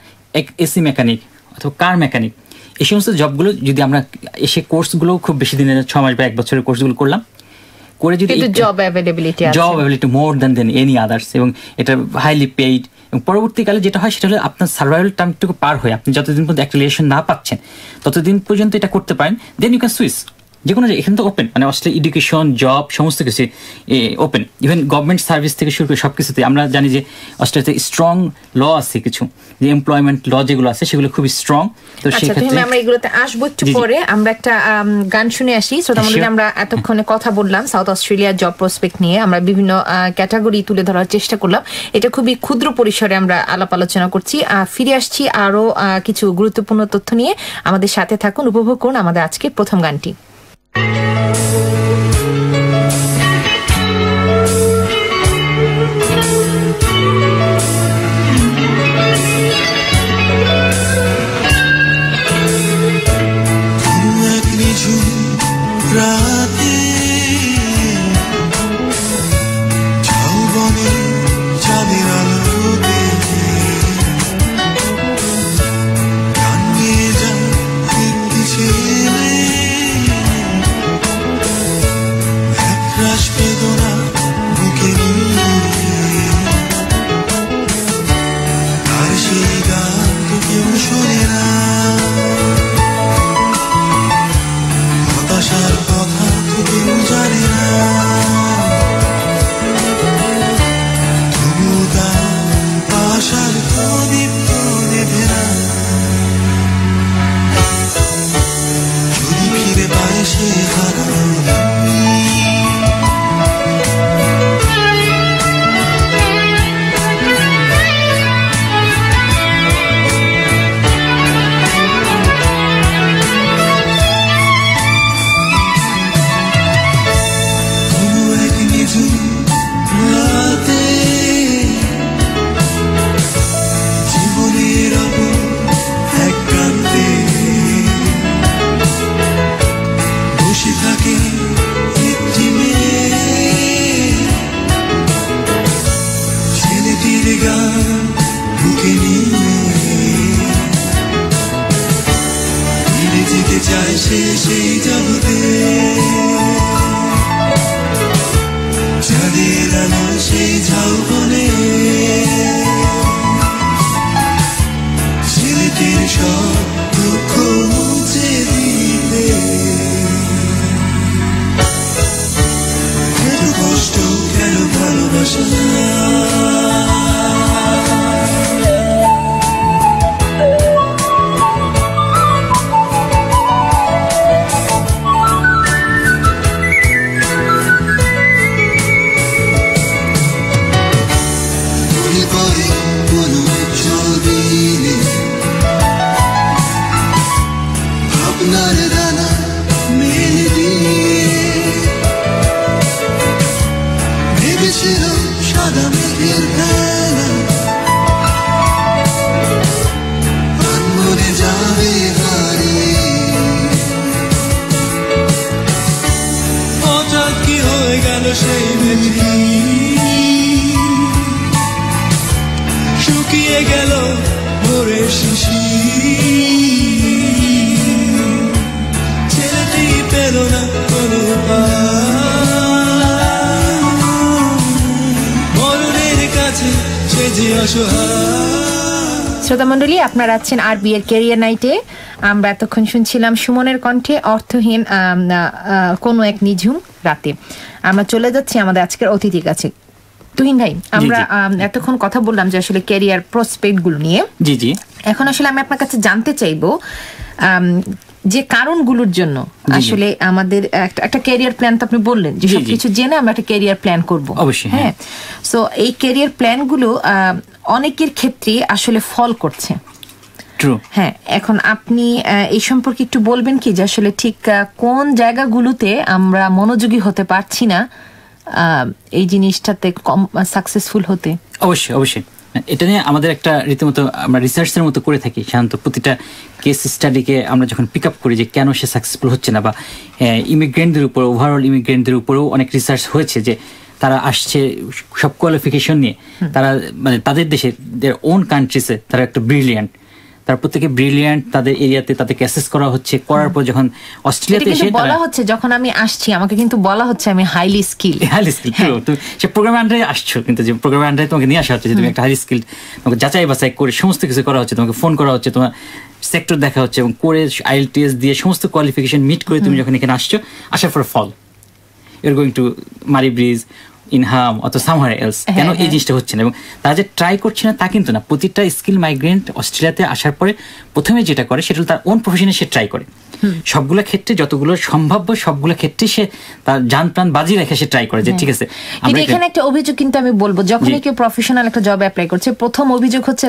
AC mechanic অথবা কার মেকানিক, এই সমস্ত জবগুলো যদি আমরা এসে কোর্সগুলো খুব বেশি দিনের 6 মাস বা 1 বছরের কোর্সগুলো করলাম, করে যদি job availability more than any others, এবং এটা হাইলি পেইড, এবং পরবর্তীকালে যেটা হয় সেটা হলো আপনার সার্ভাইভাল টাইমটুকু পার হয়ে আপনি যতদিন পর্যন্ত একটা রিলেশন না পাচ্ছেন ততদিন পর্যন্ত এটা করতে পারেন, দেন ইউ ক্যান সুইচ। যে কোনো এখানে তো ওপেন, মানে অস্ট্রেলিয়া এডুকেশন, জব সমস্ত কিছু ওপেন, ইভেন গভর্নমেন্ট সার্ভিস থেকে শুরু করে সব কিছুতে। আমরা জানি যে অস্ট্রেলিয়াতে স্ট্রং ল আছে, কিছু যে এমপ্লয়মেন্ট ল যেগুলো আছে সেগুলো খুব স্ট্রং। তো সেক্ষেত্রে আমরা এগুলোতে আসবো একটু পরে। আমরা একটা গান শুনে আসি। শ্রোতামণ্ডলী, আমরা এতক্ষণে কথা বললাম সাউথ অস্ট্রেলিয়ার জব প্রসপেক্ট নিয়ে, আমরা বিভিন্ন ক্যাটাগরি তুলে ধরার চেষ্টা করলাম। এটা খুবই ক্ষুদ্র পরিসরে আমরা আলাপ আলোচনা করছি। ফিরে আসছি আরো কিছু গুরুত্বপূর্ণ তথ্য নিয়ে। আমাদের সাথে থাকুন, উপভোগ করুন আমাদের আজকের প্রথম গানটি। শ্রোতামণ্ডলী, আপনারা আছেন আরবি এর ক্যারিয়ার নাইটে। আমরা এতক্ষণ শুনছিলাম সুমনের কণ্ঠে অর্থহীন কোনো এক নিঝুম রাতে। আমরা চলে যাচ্ছি আমাদের আজকের অতিথির কাছে। তুহিন ভাই, আমরা এতক্ষণ কথা বললাম যে আসলে ক্যারিয়ার প্রসপেক্ট গুলো নিয়ে। জি জি। এখন আসলে আমি আপনার কাছে জানতে চাইবো যে কারণগুলোর জন্য আসলে আমাদের একটা ক্যারিয়ার প্ল্যান, তো আপনি বললেন যে সবকিছু জেনে আমরা একটা ক্যারিয়ার প্ল্যান করবো। অবশ্যই। হ্যাঁ, সো এই ক্যারিয়ার প্ল্যানগুলো অনেকের ক্ষেত্রে আসলে ফল করছে। হ্যাঁ, এখন আপনি এই সম্পর্কে একটু বলবেন কি যে আসলে ঠিক কোন জায়গাগুলোতে আমরা মনোযোগী হতে পারছি না এই জিনিসটাতে সাকসেসফুল হতে? অবশ্যই অবশ্যই, এটা নিয়ে আমাদের একটা রীতিমতো আমরা রিসার্চের মতো করে থাকি। সাধারণত প্রতিটা কেস স্টাডিকে আমরা যখন পিক আপ করি যে কেন সে সাকসেসফুল হচ্ছে না, বা ইমিগ্রেন্টদের উপর, ওভারঅল ইমিগ্রেন্টদের উপরেও অনেক রিসার্চ হয়েছে যে তারা আসছে সব কোয়ালিফিকেশন নিয়ে, তারা মানে তাদের দেশে, দের ওন কান্ট্রিসে তারা একটা ব্রিলিয়ান্ট, তারা প্রত্যেকে ব্রিলিয়ান্ট, তাদের এরিয়াতে তাদেরকে অ্যাসেস করা হচ্ছে। করার পর যখন অস্ট্রেলিয়াতে এসে বলা হচ্ছে, যখন আমি আসছি আমাকে কিন্তু বলা হচ্ছে আমি হাইলি স্কিল। তুমি সে প্রোগ্রামের আন্ডারে আসছো, কিন্তু যে প্রোগ্রামের আন্ডারে তোমাকে নিয়ে আসা হচ্ছে যে তুমি একটা হাইলি স্কিল, তোমাকে যাচাই বাছাই করে সমস্ত কিছু করা হচ্ছে, তোমাকে ফোন করা হচ্ছে, তোমার সেক্টর দেখা হচ্ছে, এবং করে IELTS দিয়ে সমস্ত কোয়ালিফিকেশন মিট করে তুমি যখন এখানে আসছো, আসার পর ফল ইউ আর গোয়িং টু মারি ব্রিজ, ইনহাম অথবা সামহার এলস। কেন এই জিনিসটা হচ্ছে না? এবং তারা যে ট্রাই করছে না তা কিন্তু না। প্রতিটা স্কিল মাইগ্রেন্ট অস্ট্রেলিয়াতে আসার পরে প্রথমে যেটা করে সেটা তার ওন প্রফেশনে সে ট্রাই করে। সবগুলো ক্ষেত্রে, যতগুলো সম্ভাব্য সবগুলো ক্ষেত্রে সে তার জান প্রাণ বাজি রেখে সে ট্রাই করে যে ঠিক আছে। এখানে একটা অভিযোগ কিন্তু আমি বলবো, যখন কেউ প্রফেশনাল একটা জব অ্যাপ্লাই করছে, প্রথম অভিযোগ হচ্ছে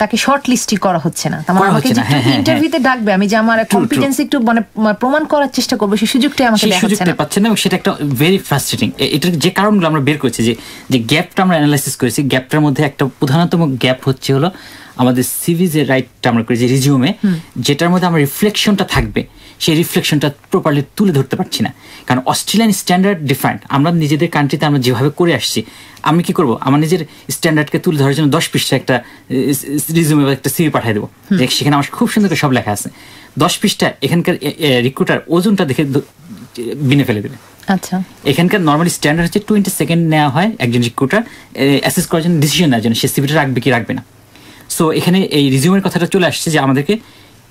তাকে শর্ট লিস্টই করা হচ্ছে না। আমাকে যে ইন্টারভিউতে ডাকবে, আমি যে আমার কম্পিটেন্সি একটু মানে প্রমাণ করার চেষ্টা করবো, সেই সুযোগটাই আমাকে দেওয়া হচ্ছে না, পাচ্ছে না। এবং সেটা একটা ভেরি ফ্রাস্ট্রেটিং। এটার যে কারণগুলো আমরা বের করেছি, যে গ্যাপটা আমরা অ্যানালাইসিস করেছি, গ্যাপটার মধ্যে একটা প্রধানতম গ্যাপ হচ্ছে হলো আমাদের সিভি যে রাইটটা আমরা করি, যে রিজিউমে যেটার মধ্যে আমার রিফ্লেকশনটা থাকবে, সেই রিফ্লেকশনটা প্রপারলি তুলে ধরতে পারছি না। কারণ অস্ট্রেলিয়ান স্ট্যান্ডার্ড ডিফারেন্ট। আমরা নিজেদের কান্ট্রিতে আমরা যেভাবে করে আসছি, আমি কি করব, আমার নিজের স্ট্যান্ডার্ডকে তুলে ধরার জন্য 10 পৃষ্ঠা একটা রিজিউমে বা একটা সিভি পাঠিয়ে দেবো, যে সেখানে আমার খুব সুন্দর করে সব লেখা আছে। 10 পৃষ্ঠা এখানকার রিক্রুটার ওজনটা দেখে বিনে ফেলে দেবে। আচ্ছা, এখানকার নর্মালি স্ট্যান্ডার্ড হচ্ছে 20 সেকেন্ড নেওয়া হয় একজন রিক্রুটার অ্যাসেস করার জন্য, ডিসিশন নেওয়ার জন্য সে সিভিটা রাখবে কি রাখবে না। সো এখানে এই রিজিউমের কথাটা চলে আসছে যে আমাদেরকে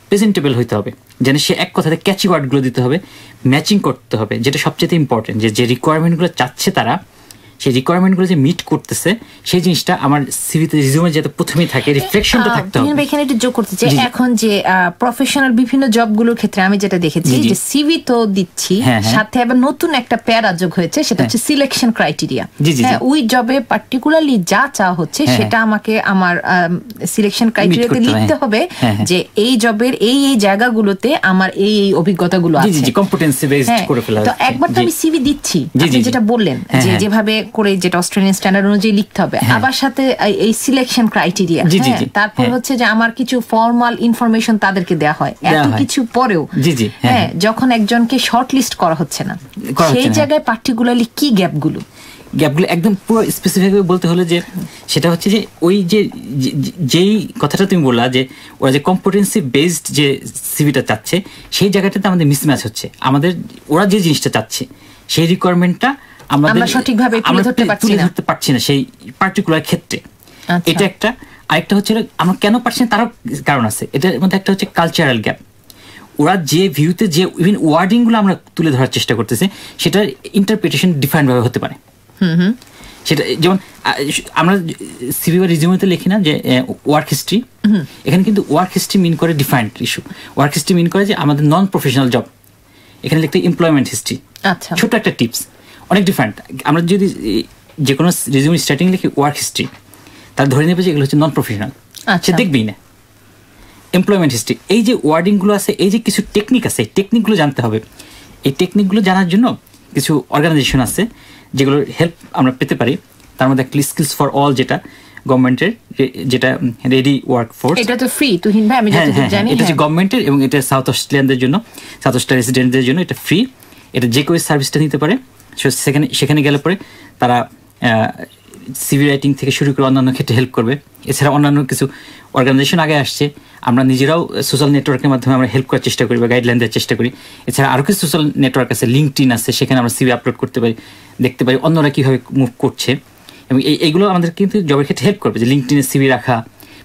প্রেজেন্টেবল হইতে হবে, যেন সে এক কথাতে ক্যাচি ওয়ার্ডগুলো দিতে হবে, ম্যাচিং করতে হবে, যেটা সবচেয়ে ইম্পর্টেন্ট। যে রিকোয়ারমেন্টগুলো চাচ্ছে তারা, সেই রিকোয়ারমেন্টগুলো যে মিট করতেছে, সেই জিনিসটা আমার সিভিতে রিজিউমে যাতে প্রথমেই থাকে, রিফ্লেকশনটা থাকতে হবে। এখানে একটু যোগ করতে চাই, এখন যে প্রফেশনাল বিভিন্ন জবগুলোর ক্ষেত্রে আমি যেটা দেখেছি যে সিভি তো দিচ্ছি, সাথে আবার নতুন একটা প্যারা যোগ হয়েছে, সেটা হচ্ছে সিলেকশন ক্রাইটেরিয়া। ওই জবে পার্টিকুলারলি যা চাওয়া হচ্ছে সেটা আমাকে আমার সিলেকশন ক্রাইটেরিয়াতে লিখতে হবে যে এই জবের এই এই জায়গাগুলোতে আমার এই এই অভিজ্ঞতাগুলো আছে, কম্পিটেন্সি বেসড করে ফেলা। তো একবার তো আমি সিভি দিচ্ছি, আপনি যেটা বললেন যে যেভাবে করে, যেটা অস্ট্রেলিয়ান স্ট্যান্ডার্ড অনুযায়ী লিখতে হবে, আবার সাথে এই সিলেকশন ক্রাইটেরিয়া, তারপর হচ্ছে যে আমার কিছু ফর্মাল ইনফরমেশন তাদেরকে দেওয়া হয়। এত কিছু পরেও যখন একজনকে শর্ট লিস্ট করা হচ্ছে না, সেই জায়গায় পার্টিকুলারলি কি গ্যাপগুলো একদম পুরো স্পেসিফিক বলতে হলে যে সেটা হচ্ছে যে ওই যেই কথাটা তুমি বললা, যে ওরা যে কম্পিটেন্সি বেসড যে সিভিটা চাচ্ছে, সেই জায়গাটাতে আমাদের মিসম্যাচ হচ্ছে। আমাদের ওরা যে জিনিসটা চাচ্ছে সেই রিকোয়ারমেন্টটা আমরা সঠিকভাবে তুলে ধরতে পারছি না সেই পার্টিকুলার ক্ষেত্রে। এটা একটা। আরেকটা হচ্ছে আমরা কেন পারছি না, তারও কারণ আছে। এটার মধ্যে একটা হচ্ছে কালচারাল গ্যাপ। ওরা যে ভিউতে যে ইভেন ওয়ার্ডিং গুলো আমরা তুলে ধরার চেষ্টা করতেছি, সেটার ইন্টারপ্রিটেশন ডিফারেন্ট ভাবে হতে পারে। সেটা যেমন আমরা সিভি বা রিজিউমেতে লিখি না যে ওয়ার্ক হিস্ট্রি, এখানে কিন্তু ওয়ার্ক হিস্ট্রি মিন করে ডিফারেন্ট ইস্যু। ওয়ার্ক হিস্ট্রি মিন করে যে আমাদের নন প্রফেশনাল জব, এখানে লিখতে এমপ্লয়মেন্ট হিস্ট্রি। ছোট একটা টিপস, অনেক ডিফারেন্ট। আমরা যদি যে কোনো রিজিউম স্টার্টিং লিখি ওয়ার্ক হিস্ট্রি, তার ধরে নেবে যে এগুলো হচ্ছে নন প্রফেশনাল, সে দেখবেই না। এমপ্লয়মেন্ট হিস্ট্রি, এই যে ওয়ার্ডিংগুলো আছে, এই যে কিছু টেকনিক আছে, এই টেকনিকগুলো জানতে হবে। এই টেকনিকগুলো জানার জন্য কিছু অর্গানাইজেশন আছে যেগুলোর হেল্প আমরা পেতে পারি। তার মধ্যে স্কিলস ফর অল, যেটা গভর্নমেন্টের, যেটা রেডি ওয়ার্ক ফোর্স, এটা তো ফ্রি। তুহিন ভাই, আমি যতটুকু জানি এটা হচ্ছে গভর্নমেন্টের, এবং এটা সাউথ অস্ট্রেলিয়ানদের জন্য, সাউথ অস্ট্রেলিয়া রেসিডেন্টদের জন্য এটা ফ্রি। এটা যে কেউ সার্ভিসটা নিতে পারে। সেখানে গেলে পরে তারা সিভি রাইটিং থেকে শুরু করে অন্যান্য ক্ষেত্রে হেল্প করবে। এছাড়া অন্যান্য কিছু অর্গানাইজেশন আগে আসছে, আমরা নিজেরাও সোশ্যাল নেটওয়ার্কের মাধ্যমে আমরা হেল্প করার চেষ্টা করি বা গাইডলাইন দেওয়ার চেষ্টা করি। এছাড়া আরও কিছু সোশ্যাল নেটওয়ার্ক আছে, লিঙ্কডইন আছে, সেখানে আমরা সিভি আপলোড করতে পারি, দেখতে পারি অন্যরা কীভাবে মুভ করছে। এবং এইগুলো আমাদের কিন্তু জবের ক্ষেত্রে হেল্প করবে, যে লিঙ্কডইনে সিভি রাখা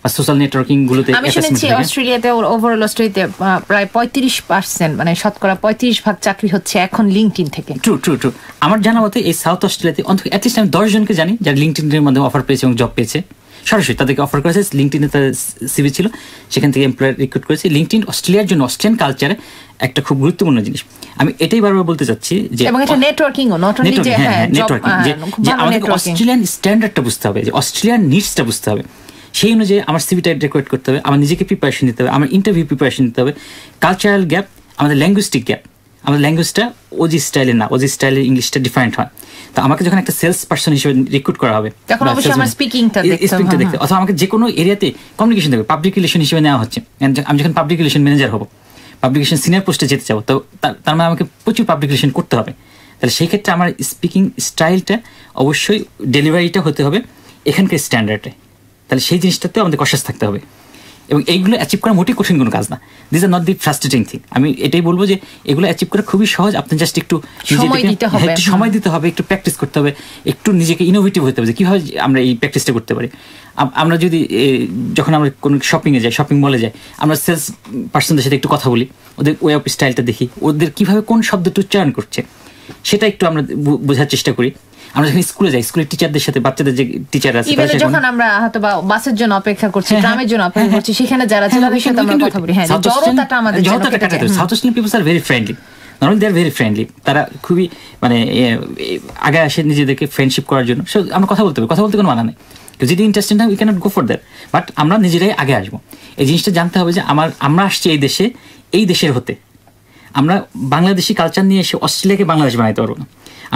বা সোশ্যাল নেটওয়ার্কিং গুলোতে আমি শুনেছি অস্ট্রেলিয়াতে ওভারঅল অস্ট্রেলিয়াতে প্রায় 35%, মানে শতকরা 35% চাকরি হচ্ছে এখন লিঙ্কডইন থেকে। ট্রু। আমার জানা মতে এই সাউথ অস্ট্রেলিয়াতে অন্তত অ্যাটলিস্ট আমি 10 জনকে জানি যারা লিঙ্কডইনের মাধ্যমে অফার পেয়েছে এবং জব পেয়েছে। সরাসরি তাদেরকে অফার করেছে, লিঙ্কডইনে তাদের সিভি ছিল, সেখান থেকে এমপ্লয়ার রিক্রুট করেছে। লিঙ্কডইন অস্ট্রেলিয়ার জন্য, অস্ট্রেলিয়ান কালচারে একটা খুব গুরুত্বপূর্ণ জিনিস। আমি এটাই বারবার বলতে চাচ্ছি যে এবং এটা নেটওয়ার্কিংও, নট অনলি যে নেটওয়ার্কিং, যে আমাদের অস্ট্রেলিয়ান স্ট্যান্ডার্ডটা বুঝতে হবে, যে অস্ট্রেলিয়ান নিডসটা বুঝতে হবে, সেই অনুযায়ী আমার সিভিটা ডেকোরেট করতে হবে, আমার নিজেকে প্রিপারেশন নিতে হবে, আমার ইন্টারভিউ প্রিপারেশন নিতে হবে। কালচারাল গ্যাপ, আমাদের ল্যাঙ্গুয়েস্টিক গ্যাপ, আমাদের ল্যাঙ্গুয়েজটা ওজি স্টাইলে না, ওজি স্টাইলে ইংলিশটা ডিফারেন্ট হয়। তো আমাকে যখন একটা সেলস পার্সন হিসেবে রিক্রুট করা হবে, তখন অবশ্যই আমার স্পিকিংটা দেখতে, অথবা আমাকে যে কোনো এরিয়াতে কমিউনিকেশন দেবে, পাবলিক রিলেশন হিসেবে নেওয়া হচ্ছে। আমি যখন পাবলিক রিলেশন ম্যানেজার হবো, পাবলিকেশন সিনিয়র পোস্টে যেতে চাবো, তো তার মানে আমাকে প্রচুর পাবলিকেশন করতে হবে। তাহলে সেই ক্ষেত্রে আমার স্পিকিং স্টাইলটা অবশ্যই, ডেলিভারিটা হতে হবে এখানকার স্ট্যান্ডার্ডে। তাহলে সেই জিনিসটাতে আমাদের কনশাস থাকতে হবে, এবং এইগুলো অ্যাচিভ করা মোটেই কঠিন কোনো কাজ না। This are not the frustrating thing. আমি এটাই বলবো যে এগুলো অ্যাচিভ করা খুবই সহজ। আপনি জাস্ট একটু সময় দিতে হবে, একটু প্র্যাকটিস করতে হবে, একটু নিজেকে ইনোভেটিভ হতে হবে যে কীভাবে আমরা এই প্র্যাকটিসটা করতে পারি। আমরা যদি যখন আমরা কোনো শপিংয়ে যাই, শপিং মলে যাই, আমরা সেলস পার্সনদের সাথে একটু কথা বলি, ওদের ওয়ে অফ স্টাইলটা দেখি, ওদের কীভাবে কোন শব্দটা উচ্চারণ করছে সেটা একটু আমরা বোঝার চেষ্টা করি। আমরা যখন স্কুলে যাই, স্কুলের টিচারদের সাথে, বাচ্চাদের যে টিচার আছে, যখন আমরা হয়তো বা বাসের জন্য অপেক্ষা করছি, ট্রামের জন্য অপেক্ষা করছি, সেখানে যারা আছে তাদের সাথে আমরা কথা বলি। হ্যাঁ, জড়তাটা আমাদের জড়তাটা কাটাতে হবে। South Australian peoples are very friendly, not only they are very friendly, তারা খুবই মানে আগে আসে নিজেদেরকে ফ্রেন্ডশিপ করার জন্য। সো আমরা কথা বলতে হবে, কথা বলতে কোনো মানা নেই। যদি ইন্টারেস্টেড না, we cannot go for that, but আমরা নিজেরাই আগে আসবো। এই জিনিসটা জানতে হবে যে আমরা আসছি এই দেশের হতে। আমরা বাংলাদেশি কালচার নিয়ে এসে অস্ট্রেলিয়াকে বাংলাদেশ বানাইতে পারবো না।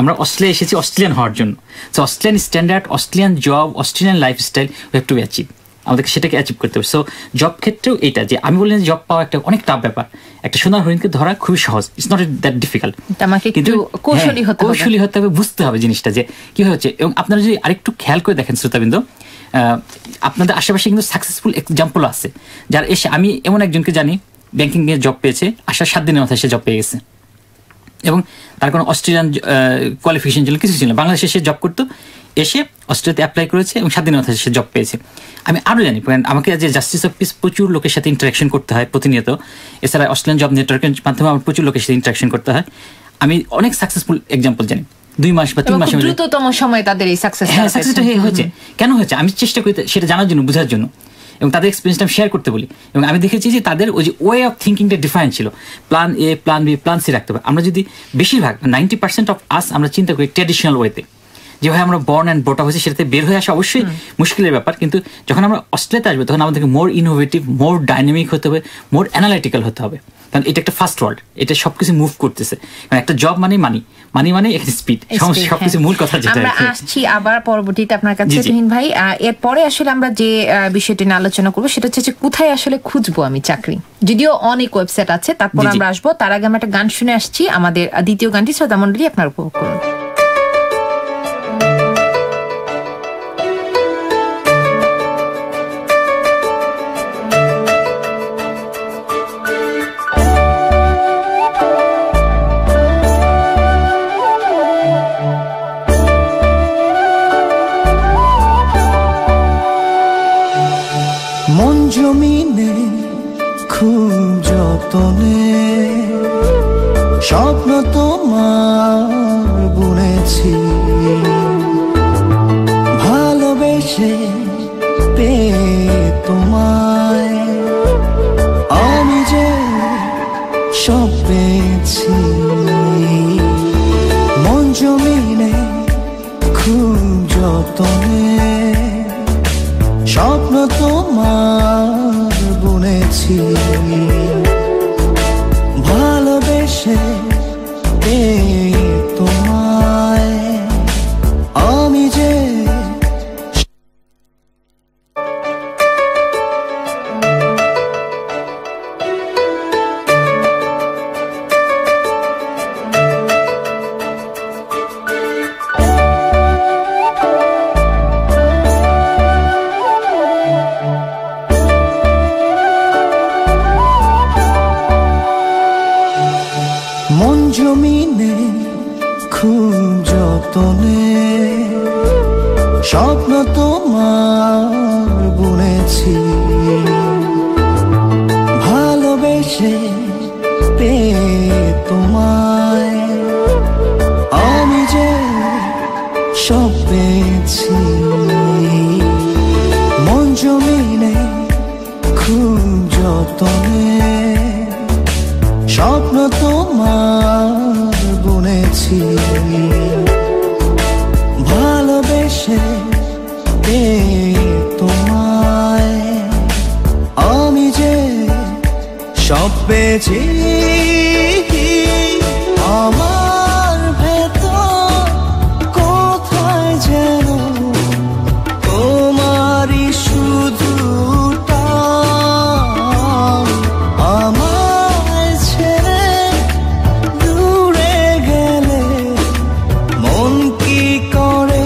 আমরা অস্ট্রেলিয়া এসেছি অস্ট্রেলিয়ান হওয়ার জন্য। So Australian standard, Australian job, Australian lifestyle we have to achieve. আমাদেরকে সেটাকে অ্যাচিভ করতে হবে। সো জব ক্ষেত্রেও এটা, যে আমি বললাম জব পাওয়া একটা অনেক টাফ ব্যাপার, একটা সোনার হরিণকে ধরা খুবই সহজ, ইটস নট দ্যাট ডিফিকাল্ট। কিন্তু কৌশলী হতে হবে, বুঝতে হবে জিনিসটা যে কি হচ্ছে। এবং আপনারা যদি আরেকটু খেয়াল করে দেখেন শ্রোতাবৃন্দ, আপনাদের আশেপাশে কিন্তু সাকসেসফুল এক্সাম্পল আছে, যারা এসে, আমি এমন একজনকে জানি ব্যাংকিংয়ে জব পেয়েছে, আসার 7 দিনের মাথায় সে জব পেয়ে গেছে, এবং তার কোনো অস্ট্রেলিয়ান কোয়ালিফিকেশন ছিল কিছু ছিল, বাংলাদেশে সে জব করতো, এসে অস্ট্রেলিয়াতে অ্যাপ্লাই করেছে এবং 7 দিনের মাথায় সে জব পেয়েছে। আমি আরও জানি, আমাকে যে জাস্টিস অফ পিস প্রচুর লোকের সাথে ইন্টারাকশন করতে হয় প্রতিনিয়ত, এছাড়া অস্ট্রেলিয়ান জব নেটওয়ার্কের মাধ্যমে আমার প্রচুর লোকের সাথে ইন্টারাকশন করতে হয়। আমি অনেক সাকসেসফুল এক্সাম্পল জানি, 2 মাস বা 3 মাসের দ্রুততম সময়ে তাদের এই সাকসেসটা হয়েছে। কেন হয়েছে আমি চেষ্টা করি সেটা জানার জন্য, বোঝার জন্য, এবং তাদের এক্সপিরিয়েন্সটা আমি শেয়ার করতে বলি। এবং আমি দেখেছি যে তাদের ওই যে ওয়ে অফ থিঙ্কিংটা ডিফারেন্ট ছিল, plan A, plan B, plan C রাখতে হবে। আমরা যদি বেশিরভাগ 90% অফ আস আমরা চিন্তা করি ট্র্যাডিশনাল ওয়েতে, যেভাবে আমরা বর্ন অ্যান্ড ব্রট আপ হয়েছে সেটাতে বের হয়ে আসা অবশ্যই মুশকিলের ব্যাপার। কিন্তু যখন আমরা অস্ট্রেলিয়াতে আসবো, তখন আমাদেরকে মোর ইনোভেটিভ, মোর ডাইনামিক হতে হবে, মোর অ্যানালাইটিক্যাল হতে হবে। কারণ এটা একটা ফাস্ট ওয়ার্ল্ড, এটা সবকিছু মুভ করতেছে। কারণ একটা জব মানে মানি মানে এখানে স্পিড, সবকিছু মূল কথা যেটা। আমরা আসছি আবার পরবর্তীতে আপনার কাছে তুহিন ভাই। এরপরে আসলে আমরা যে বিষয়টি নিয়ে আলোচনা করবো সেটা হচ্ছে কোথায় আসলে খুঁজবো আমি চাকরি। যদিও অনেক ওয়েবসাইট আছে, তারপর আমরা আসবো। তার আগে আমরা একটা গান শুনে আসছি, আমাদের দ্বিতীয় গানটি শ্রোতা মণ্ডলী আপনার উপভোগ করুন। মন জমিনে খুব যতনে স্বপ্ন তোমার বুনেছি, ভালোবেসে পেয়ে তোমায় আমি যে সব পেয়েছি। মন জমিনে খুব যতনে স্বপ্ন তোমার বুনেছি, ভালোবেসে পেয়ে তোমায় আমি যে মন জমিনে খুব যতনে স্বপ্ন তোমার বুনেছি ভালোবেসে পেয়ে তোমায় আমি যে সব পেয়েছি মন জমিনে খুব যতনে স্বপ্ন তোমার বুনেছি ভালোবেসে পেয়ে তোমায় আমি যে সব পেয়েছি আমার ভেতর কোথায় যেন তোমারই শুধু আমায় ছেড়ে দূরে গেলে মন কি করে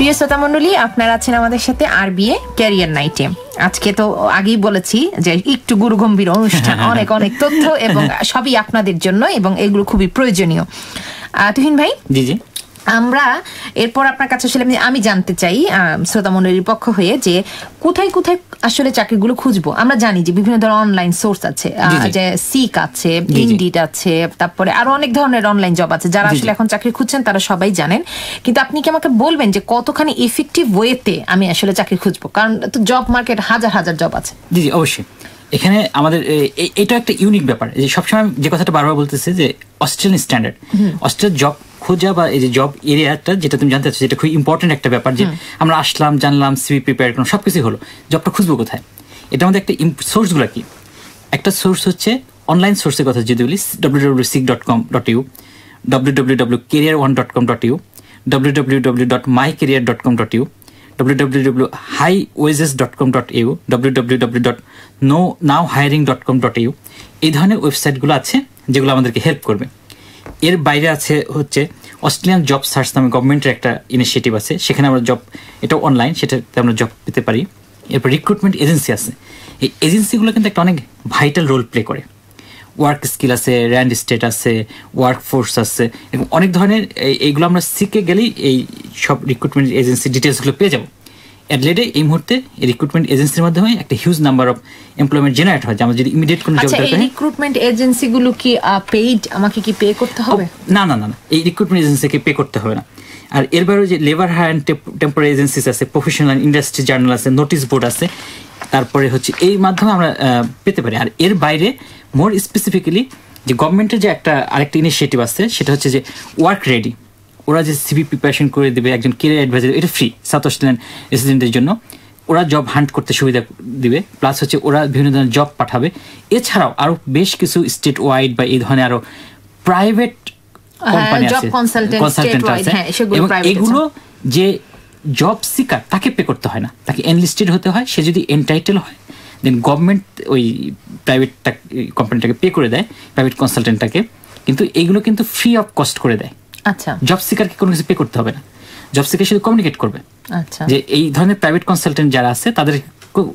প্রিয় শ্রোতা মণ্ডলী, আপনারা আছেন আমাদের সাথে আরবিএ ক্যারিয়ার নাইটে। আজকে তো আগেই বলেছি যে একটু গুরুগম্ভীর অনুষ্ঠান, অনেক অনেক তথ্য এবং সবই আপনাদের জন্য, এবং এগুলো খুবই প্রয়োজনীয়। তুহিন ভাই, জি জি, আমরা এরপর আপনার কাছে আসলে আমি জানতে চাই শ্রোতা মণ্ডলীর পক্ষ হয়ে যে কোথায় কোথায় আসলে চাকরিগুলো খুঁজবো। আমরা জানি যে বিভিন্ন ধরনের অনলাইন সোর্স আছে, যে সিক আছে, ইনডিড আছে, তারপরে আরো অনেক ধরনের অনলাইন জব আছে। যারা আসলে এখন চাকরি খুঁজছেন তারা সবাই জানেন, কিন্তু আপনি কি আমাকে বলবেন যে কতখানি এফেক্টিভ ওয়েতে আমি আসলে চাকরি খুঁজবো? কারণ তো জব মার্কেট হাজার হাজার জব আছে। জি জি, অবশ্যই। এখানে আমাদের এটা একটা ইউনিক ব্যাপার, যে সবসময় যে কথাটা বারবার বলতেছে যে অস্ট্রেলিয়ান স্ট্যান্ডার্ড, অস্ট্রেলিয়ার জব খোঁজা বা এই যে জব এরিয়াটা যেটা তুমি জানতে চাচ্ছো, যেটা খুব ইম্পর্টেন্ট একটা ব্যাপার, যে আমরা আসলাম, জানলাম, সিভি প্রিপেয়ার করলাম, সবকিছু হলো, জবটা খুঁজবো কোথায়? এটার মধ্যে একটা সোর্সগুলো কি? একটা সোর্স হচ্ছে অনলাইন সোর্সের কথা যদি বলি, www.seek.com.au, www.career1.com.au, www.mycareer.com.au, www.highwages.com.au, www.nowhiring.com.au। এই ধরনের ওয়েবসাইটগুলো আছে যেগুলো আমাদেরকে হেল্প করবে। এর বাইরে আছে হচ্ছে অস্ট্রেলিয়ান জব সার্চ নামে গভর্নমেন্টের একটা ইনিশিয়েটিভ আছে, সেখানে আমরা জব, এটা অনলাইন, সেটাতে আমরা জব পেতে পারি। এরপর রিক্রুটমেন্ট এজেন্সি আছে, এই এজেন্সিগুলো কিন্তু একটা অনেক ভাইটাল রোল প্লে করে। ওয়ার্ক স্কিল আছে, র্যান্ড স্টেট আছে, ওয়ার্ক ফোর্স আছে, এবং অনেক ধরনের এইগুলো আমরা শিখে গেলেই এই সব রিক্রুটমেন্ট এজেন্সি ডিটেলসগুলো পেয়ে যাবো। অ্যাডলেডে এই মুহূর্তে রিক্রুটমেন্ট এজেন্সির মাধ্যমে একটা huge number of employment generate হয়, যে আমরা যদি ইমিডিয়েট কোনো জব দরকার। রিক্রুটমেন্ট এজেন্সিগুলো কি পেইড? আমাকে কি পে করতে হবে? না না না, এই রিক্রুটমেন্ট এজেন্সিকে পে করতে হবে না। আর এর বাইরে যে labour hire and temporary agencies আছে, প্রফেশনাল ইন্ডাস্ট্রি জার্নাল আছে, নোটিশ বোর্ড আছে, তারপরে হচ্ছে এই মাধ্যমে আমরা পেতে পারি। আর এর বাইরে মোর স্পেসিফিক্যালি যে গভর্নমেন্টের যে আরেকটা ইনিশিয়েটিভ আছে সেটা হচ্ছে যে ওয়ার্ক রেডি, ওরা যে সিভি প্রিপারেশন করে দেবে একজন ক্যারিয়ার অ্যাডভাইজার, এটা ফ্রি সাউথ অস্ট্রেলিয়ান রেসিডেন্টের জন্য। ওরা জব হান্ট করতে সুবিধা দিবে, প্লাস হচ্ছে ওরা বিভিন্ন ধরনের জব পাঠাবে। এছাড়াও আরো বেশ কিছু স্টেট ওয়াইড বা এই ধরনের আরো প্রাইভেট কোম্পানি আছে, কনসালটেন্ট আছে, এবং এগুলো যে জব সিকার তাকে পে করতে হয় না, তাকে এনলিস্টেড হতে হয়। সে যদি এনটাইটেল হয় দেন গভর্নমেন্ট ওই প্রাইভেট কোম্পানিটাকে পে করে দেয়, প্রাইভেট কনসালটেন্টটাকে, কিন্তু এইগুলো কিন্তু ফ্রি অফ কস্ট করে দেয়। আচ্ছা, জব সিকারকে কোনো কিছু পে করতে হবে না, জব সিকার শুধু কমিউনিকেট করবে যে এই ধরনের প্রাইভেট কনসালটেন্ট যারা আছে তাদের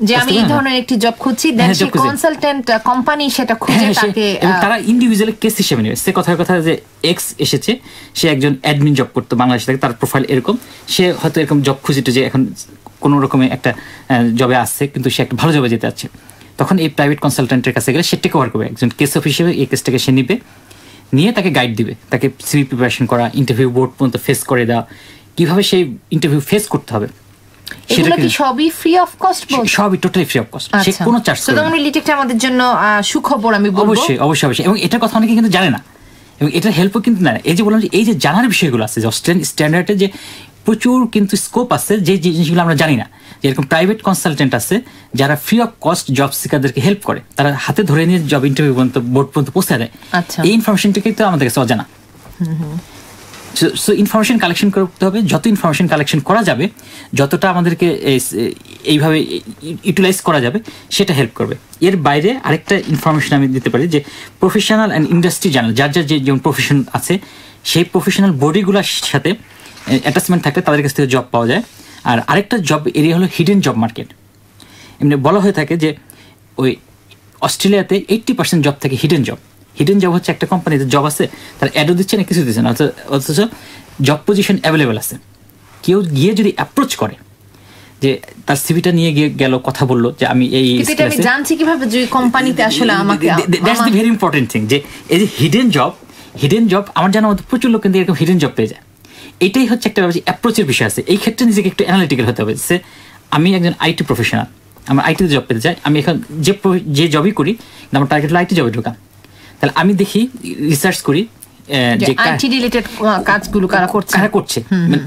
যে আমি এই ধরনের একটি জব খুঁজছি, দেন সেই কনসালটেন্ট কোম্পানি সেটা খুঁজে তাকে, তারা ইন্ডিভিজুয়ালি কেস হিসেবে নেবে। সে কথার কথা যে এক্স এসেছে, সে একজন অ্যাডমিন জব করতো বাংলাদেশে থেকে, তার প্রোফাইল এরকম, সে হয়তো এরকম জব খুঁজিত যে এখন কোনো রকমের একটা জবে আসছে কিন্তু সে একটা ভালো জবে যেতে যাচ্ছে, তখন এই প্রাইভেট কনসালটেন্টের কাছে গেলে সে টেক ওভার করবে, একজন কেস অফ হিসেবে এই কেসটাকে সে নিবে, নিয়ে তাকে গাইড দিবে, তাকে সিভি প্রিপারেশন করা, ইন্টারভিউ বোর্ড পর্যন্ত ফেস করে দেওয়া, কিভাবে সেই ইন্টারভিউ ফেস করতে হবে। এগুলো কি সবই ফ্রি অফ কস্ট? সবই টোটালি ফ্রি অফ কস্ট, সে কোনো চার্জ করে না। সুতরাং লিটেকটা আমাদের জন্য সুখবর আমি বলবো। অবশ্যই অবশ্যই অবশ্যই, এবং এটার কথা অনেকে কিন্তু জানে না, এবং এটার হেল্পও কিন্তু না। এই যে বললাম যে এই যে জানার বিষয়গুলো আছে, যে অস্ট্রেলিয়ান স্ট্যান্ডার্ডে যে প্রচুর কিন্তু স্কোপ আছে, যে জিনিসগুলো আমরা জানি না, যেরকম প্রাইভেট কনসালটেন্ট আছে যারা ফ্রি অফ কস্ট জব সিকারদেরকে হেল্প করে, তারা হাতে ধরে নিয়ে জব ইন্টারভিউ পর্যন্ত বোর্ড পর্যন্ত পৌঁছে দেয়। এই ইনফরমেশনটা কিন্তু আমাদের কাছে অজানা। সো ইনফরমেশন কালেকশন করতে হবে, যত ইনফরমেশন কালেকশন করা যাবে, যতটা আমাদেরকে এইভাবে ইউটিলাইজ করা যাবে, সেটা হেল্প করবে। এর বাইরে আরেকটা ইনফরমেশন আমি দিতে পারি যে প্রফেশনাল অ্যান্ড ইন্ডাস্ট্রি জার্নাল, যার যার যে যেমন প্রফেশন আছে সেই প্রফেশনাল বডিগুলোর সাথে অ্যাটাচমেন্ট থাকলে তাদের কাছ থেকে জব পাওয়া যায়। আর আরেকটা জব এরিয়া হলো হিডেন জব মার্কেট। এমনি বলা হয়ে থাকে যে ওই অস্ট্রেলিয়াতে 80% জব থাকে হিডেন জব। হিডেন জব হচ্ছে একটা কোম্পানিতে জব আছে, তার অ্যাডও দিচ্ছে না, কিছু দিচ্ছে না, অথচ জব পজিশন অ্যাভেলেবেল আছে। কেউ গিয়ে যদি অ্যাপ্রোচ করে, যে তার সিভিটা নিয়ে গিয়ে গেল, কথা বললো যে আমি এই জানছি কিভাবে যে কোম্পানিতে আসলে আমাকে, that's the very important thing, যে এই যে হিডেন জব আমার জানার মতো প্রচুর লোক কিন্তু এরকম হিডেন জব পেয়ে যায়। এটাই হচ্ছে একটা ব্যাপার, যে অ্যাপ্রোচের বিষয় আছে। এই ক্ষেত্রে নিজেকে একটু অ্যানালিটিক্যাল হতে হবে। সে আমি একজন আইটি প্রফেশনাল, আমার আইটিতে জব পেতে চাই, আমি এখন যে জবই করি আমার টার্গেট হলো আইটি জবে ঢোকা, তাহলে আমি দেখি, রিসার্চ করি যে আইটি রিলেটেড কাজগুলো কারা করছে,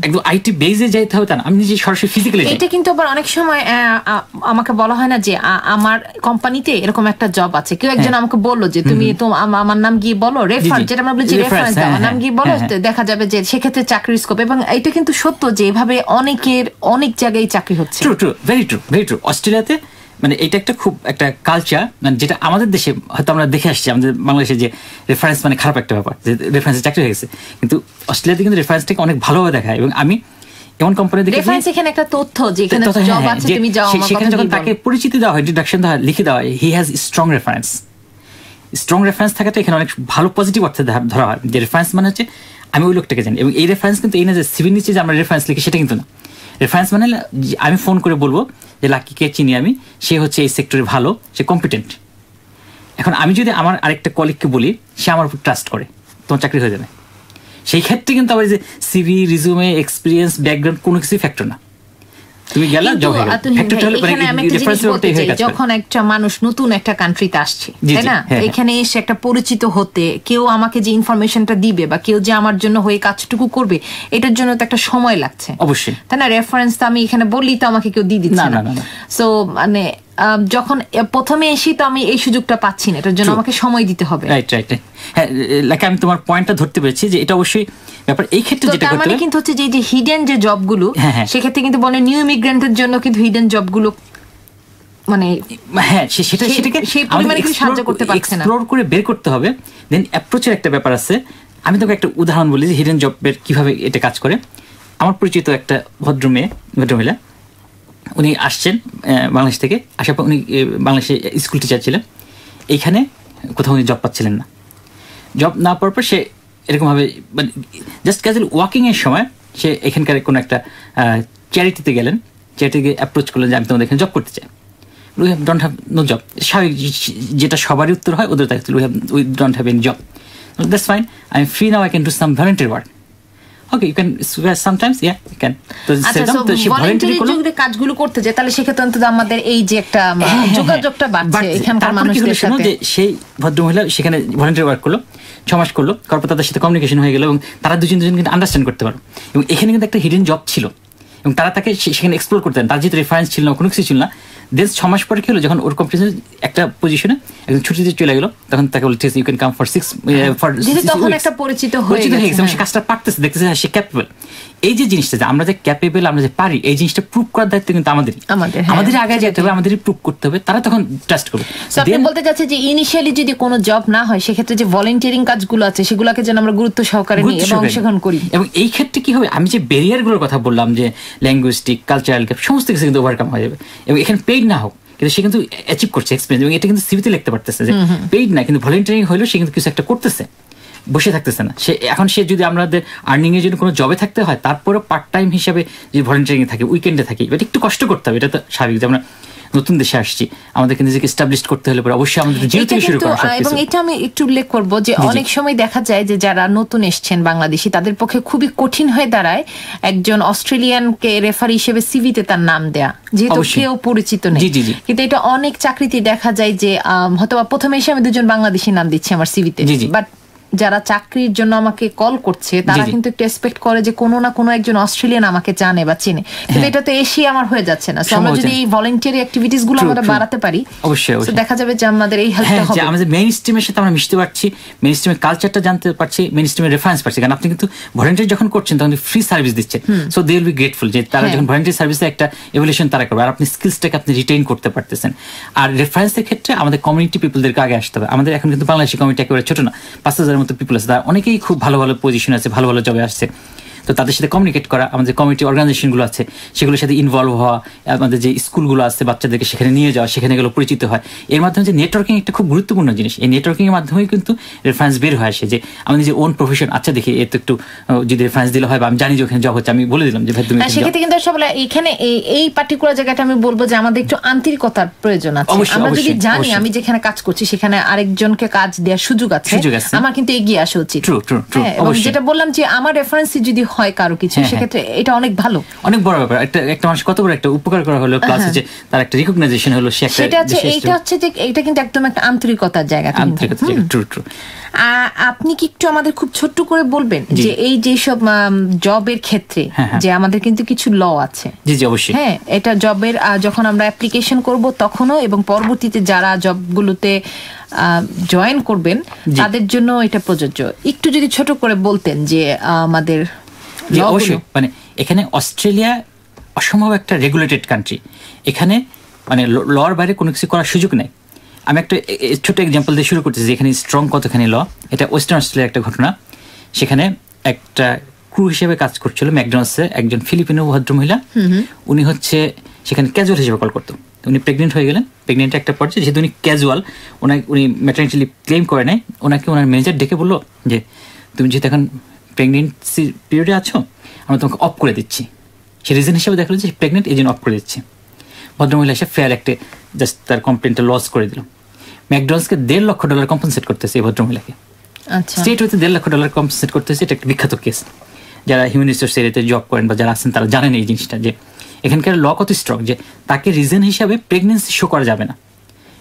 একদম আইটি বেজে যাইতে হবে তা না, আমি নিজে সরাসরি ফিজিক্যালি। এটা কিন্তু আবার অনেক সময় আমাকে বলা হয় না যে আমার কোম্পানিতে এরকম একটা জব আছে, কেউ একজন আমাকে বললো যে তুমি তো আমার নাম গিয়ে বলো, রেফার, যেটা আমরা বলছি রেফারেন্স দাও, আমার নাম গিয়ে বলো, দেখা যাবে যে সেক্ষেত্রে চাকরির স্কোপ। এবং এটা কিন্তু সত্য যে এভাবে অনেক জায়গায় চাকরি হচ্ছে। True, very true. অস্ট্রেলিয়াতে মানে এটা একটা খুব একটা কালচার, মানে যেটা আমাদের দেশে হয়তো আমরা দেখে আসছি, আমাদের বাংলাদেশে যে রেফারেন্স মানে খারাপ একটা ব্যাপার, যে রেফারেন্সে চাকরি হয়ে গেছে, কিন্তু অস্ট্রেলিয়াতে কিন্তু রেফারেন্সটাকে অনেক ভালোভাবে দেখায়। এবং আমি এমন কোম্পানি দেখেছি, রেফারেন্স এখানে একটা তথ্য, যে এখানে জব আছে, তুমি যাও, সেখানে যখন তাকে পরিচিতি দেওয়া হয়, ইন্ট্রোডাকশন দেওয়া হয়, লিখে দেওয়া হয়, হি হ্যাজ স্ট্রং রেফারেন্স থাকাটা এখানে অনেক ভালো পজিটিভ অর্থে ধরা হয়। যে রেফারেন্স মানে হচ্ছে আমি ওই লোকটাকে জানি, এবং এই রেফারেন্স কিন্তু এই না যে সিভির নিচে যে আমরা রেফারেন্স লিখি সেটা কিন্তু না। রেফারেন্স মানে আমি ফোন করে বলবো যে লাকিকে চিনি আমি, সে হচ্ছে এই সেক্টরে ভালো, সে কম্পিটেন্ট। এখন আমি যদি আমার আরেকটা কলিগকে বলি, সে আমার উপর ট্রাস্ট করে, তোমার চাকরি হয়ে যাবে। সেই ক্ষেত্রে কিন্তু আবার যে সিভি, রিজুমে, এক্সপিরিয়েন্স, ব্যাকগ্রাউন্ড কোনো কিছুই ফ্যাক্টর না, তুমি গেলা জব হয়ে গেল। যখন একটা মানুষ নতুন একটা কান্ট্রিতে আসছে, তাই না, এখানে এসে একটা পরিচিত হতে, কেউ আমাকে যে ইনফরমেশনটা দিবে বা কেউ যে আমার জন্য হয়ে কাজটুকু করবে, এটার জন্য তো একটা সময় লাগছে অবশ্যই, তাই না। রেফারেন্স তো আমি এখানে বললি তো আমাকে কেউ দিয়ে দিচ্ছে না। সো মানে যখন প্রথমে এসি তো আমি এই সুযোগটা পাচ্ছি না, এটার জন্য আমাকে সময় দিতে হবে। রাইট। হ্যাঁ, আমি তোমার পয়েন্টটা ধরতে পেরেছি যে এটা অবশ্যই ব্যাপার। এই ক্ষেত্রে যেটা করতে হবে কিন্তু হচ্ছে যে হিডেন যে জবগুলো, সেক্ষেত্রে কিন্তু বলে নিউ ইমিগ্রেন্টের জন্য কিন্তু হিডেন জবগুলো মানে সেটাকে সেই পরিমাণে কিছু সাহায্য করতে পারছে না, এক্সপ্লোর করে বের করতে হবে। দেন অ্যাপ্রোচের একটা ব্যাপার আছে। আমি তোকে একটা উদাহরণ বলি যে হিডেন জবের কিভাবে এটা কাজ করে। আমার পরিচিত একটা ভদ্রমহিলা, উনি আসছেন বাংলাদেশ থেকে, আসার পর উনি বাংলাদেশে স্কুল টিচার ছিলেন, এইখানে কোথাও উনি জব পাচ্ছিলেন না। জব না পাওয়ার পর সে এরকমভাবে মানে জাস্ট ক্যাজুয়াল ওয়াকিংয়ের সময় সে এখানকার কোনো একটা চ্যারিটিতে গেলেন, চ্যারিটিকে অ্যাপ্রোচ করলেন যে আমি তোমাদের এখানে জব করতে চাই। We don't have no job, স্বাভাবিক যেটা সবারই উত্তর হয় ওদের তাই, we don't have any job. That's fine, I am free now, I can do some volunteer work. Okay you can sure sometimes yeah you can to say voluntary কাজগুলো করতে যায়, তাহলে সেক্ষেত্রে অন্তত আমাদের এই যে একটা যোগাযোগটা বাড়ছে এখানকার মানুষদের সাথে। যে সেই ভদ্রমহিলা সেখানে ভলান্টারি ওয়ার্ক করলো, 6 মাস করলো, তারপর তাদের সাথে কমিউনিকেশন হয়ে গেল এবং তারা দুজন কিন্তু আন্ডারস্ট্যান্ড করতে পারো। এবং এখানে কিন্তু একটা হিডেন জব ছিল এবং তারা তাকে সেখানে এক্সপ্লোর করতেন, তার যেহেতু রেফারেন্স ছিল না, কোনো কিছু ছিল না। দেন 6 মাস পরে কি হলো, যখন ওর কম্পিটিশন একটা পজিশনে একদম ছুটিতে চলে গেলো, তখন তাকে বলছে ইউ ক্যান কাম ফর 6 তখন একটা পরিচিত হয়ে গেছে, সে কাজটা পারতেছে, দেখতেছে সে ক্যাপেবল। এই যে জিনিসটা যে আমরা যে ক্যাপেবল, আমরা যে পারি, এই জিনিসটা প্রুভ করার দায়িত্ব কিন্তু আমাদের আগে যেতে হবে, আমাদেরই প্রুভ করতে হবে, তারা তখন ট্রাস্ট করবে। আপনি বলতে চাচ্ছে যে ইনিশিয়ালি যদি কোনো জব না হয়, সেক্ষেত্রে যে ভলান্টিয়ারিং কাজগুলো আছে সেগুলোকে যেন আমরা গুরুত্ব সহকারে নিই এবং অংশগ্রহণ করি। এবং এই ক্ষেত্রে কি হবে, আমি যে ব্যারিয়ারগুলোর কথা বললাম, যে ল্যাঙ্গুয়েস্টিক, কালচারাল গ্যাপ, সমস্ত কিছু কিন্তু ওভারকাম হয়ে যাবে। এবং এখানে পেইড না হোক, কিন্তু সে কিন্তু অ্যাচিভ করছে এক্সপিরিয়েন্স, এবং এটা কিন্তু সিভিতে লিখতে পারতেছে যে পেইড না, কিন্তু ভলান্টিয়ারিং হলেও সে কিন্তু কিছু একটা করতেছে, বসে থাকতেছে না সে। এখন সে যদি আমাদের আর্নিং এর জন্য কোনো জবে থাকতে হয়, তারপরে পার্ট টাইম হিসাবে যদি ভলান্টিয়ারিং থাকে, উইকেন্ডে থাকে, এটা একটু কষ্ট করতে হবে, এটা তো স্বাভাবিক। যে আমরা নতুন দেশে আসছি, আমাদেরকে নিজেকে এস্টাবলিশ করতে হলে অবশ্যই আমাদের জিরো থেকে শুরু করা। এবং এটা আমি একটু উল্লেখ করব যে অনেক সময় দেখা যায় যে যারা নতুন এসছেন বাংলাদেশি, তাদের পক্ষে খুবই কঠিন হয়ে দাঁড়ায় একজন অস্ট্রেলিয়ানকে রেফারি হিসেবে সিভিতে তার নাম দেয়া, যেহেতু কেউ পরিচিত নেই। কিন্তু এটা অনেক চাকরিতে দেখা যায় যে হয়তো প্রথমে এসে আমি 2জন বাংলাদেশি নাম দিচ্ছি আমার সিভিতে, বাট যারা চাকরির জন্য আমাকে কল করছে তারা কিন্তু একটু এক্সপেক্ট করে যে কোনো না কোনো একজন অস্ট্রেলিয়ান আমাকে জানে বা চিনে, কিন্তু এটা তো এশিয়া আমার হয়ে যাচ্ছে না। আমরা যদি এই ভলান্টিয়ারি অ্যাক্টিভিটিস গুলো আমরা বাড়াতে পারি, অবশ্যই দেখা যাবে যে আমাদের এই হেল্পটা হবে, আমাদের মেইন স্ট্রিমের সাথে আমরা মিশতে পারছি, মেইন স্ট্রিমের কালচারটা জানতে পারছি, মেইন স্ট্রিমের রেফারেন্স পাচ্ছি। কারণ আপনি কিন্তু ভলান্টিয়ারি যখন করছেন তখন ফ্রি সার্ভিস দিচ্ছেন, so they will be grateful যে তারা যখন ভলান্টিয়ারি সার্ভিসে একটা এভ্যালুয়েশন তারা করবে, আর আপনি স্কিলসটাকে আপনি রিটেইন করতে পারতেছেন। আর রেফারেন্সের ক্ষেত্রে আমাদের কমিউনিটি পিপলদেরকে আগে আসতে হবে। আমাদের এখন কিন্তু বাংলাদেশি কমিউনিটি একেবারে ছোট না, 5,000-এর মতো পিপল আছে, অনেকেই খুব ভালো ভালো পজিশন আছে, ভালো ভালো জবে আসছে। তো তাদের সাথে কমিউনিকেট করা, আমাদের কমিউনিটি অর্গানাইজেশনগুলো আছে সেগুলোর সাথে ইনভলভ হওয়া, আমাদের যে স্কুলগুলো আছে বাচ্চাদেরকে সেখানে নিয়ে যাওয়া, সেখানে গেলে পরিচিত হয়। এর মাধ্যমে যে নেটওয়ার্কিং একটা খুব গুরুত্বপূর্ণ জিনিস, এই নেটওয়ার্কিংয়ের মাধ্যমেই কিন্তু রেফারেন্স বের হয়ে আসে যে আমাদের যে ওন প্রফেশন, আচ্ছা দেখি এত একটু যদি রেফারেন্স দিলে হয়, বা আমি জানি যে ওখানে জব হচ্ছে, আমি বলে দিলাম যে ভাই তুমি সেক্ষেত্রে কিন্তু আসলে এখানে এই পার্টিকুলার জায়গাটা আমি বলবো যে আমাদের একটু আন্তরিকতার প্রয়োজন আছে। আমরা যদি জানি আমি যেখানে কাজ করছি সেখানে আরেকজনকে কাজ দেওয়ার সুযোগ আছে, আমার কিন্তু এগিয়ে আসা উচিত। এবং যেটা বললাম যে আমার রেফারেন্স যদি হয় কারো কিছু, সেক্ষেত্রে এটা অনেক ভালো, অনেক বড় ব্যাপার। একটা মানুষ কত বড় একটা উপকার করা হলো, প্লাস যে তার একটা রিকগনাইজেশন হলো, সেটা হচ্ছে যে এটা কিন্তু একদম একটা আন্তরিকতার জায়গা। আপনি কি একটু আমাদের খুব ছোট্ট করে বলবেন যে এই যে সব জবের ক্ষেত্রে যে আমাদের কিন্তু কিছু ল আছে? জি জি অবশ্যই। হ্যাঁ, এটা জবের যখন আমরা অ্যাপ্লিকেশন করব তখনও এবং পরবর্তীতে যারা জবগুলোতে জয়েন করবেন তাদের জন্য এটা প্রযোজ্য। একটু যদি ছোট করে বলতেন যে আমাদের অবশ্যই। মানে এখানে অস্ট্রেলিয়া অসম্ভব একটা রেগুলেটেড কান্ট্রি, এখানে মানে লর বাইরে কোনো কিছু করার সুযোগ নেই। আমি একটা ছোট এক্সাম্পল দিয়ে শুরু করতেছি, এখানে স্ট্রং কতখানি ল। এটা ওয়েস্টার্ন অস্ট্রেলিয়ার একটা ঘটনা। সেখানে একটা ক্রু হিসেবে কাজ করছিল ম্যাকডোনাল্ডসে একজন ফিলিপিনো ভদ্রমহিলা। উনি হচ্ছে সেখানে ক্যাজুয়াল হিসেবে কল করতো। উনি প্রেগনেন্ট হয়ে গেলেন। প্রেগনেন্টের একটা পর্যায়ে যেহেতু উনি ক্যাজুয়াল, উনি ম্যাটারনিটি লিভ ক্লেম করে নাই, ওনাকে ওনার ম্যানেজার ডেকে বললো যে তুমি যেহেতু এখন প্রেগনেন্সি পিরিয়ডে আছো, আমরা তোমাকে অফ করে দিচ্ছি। সে রিজন হিসেবে দেখলো যে প্রেগনেন্ট, এই জন্য অফ করে দিচ্ছি। ভদ্রমহিলা এসে ফেয়ার অ্যাক্টে জাস্ট তার কমপ্লেনটা লস করে দিল। ম্যাকডোনাল্ডসকে $1.5 লাখ কম্পেনসেট করতেছে এই ভদ্রমহিলাকে। স্টেট হইতে $1.5 লাখ কম্পেনসেট করতেছে। এটা একটা বিখ্যাত কেস। যারা হিউম্যান রিসোর্স এরিয়াতে জব করেন বা যারা আছেন তারা জানেন এই জিনিসটা, যে এখানকার ল কত স্ট্রং, যে তাকে রিজন হিসাবে প্রেগনেন্সি শো করা যাবে না,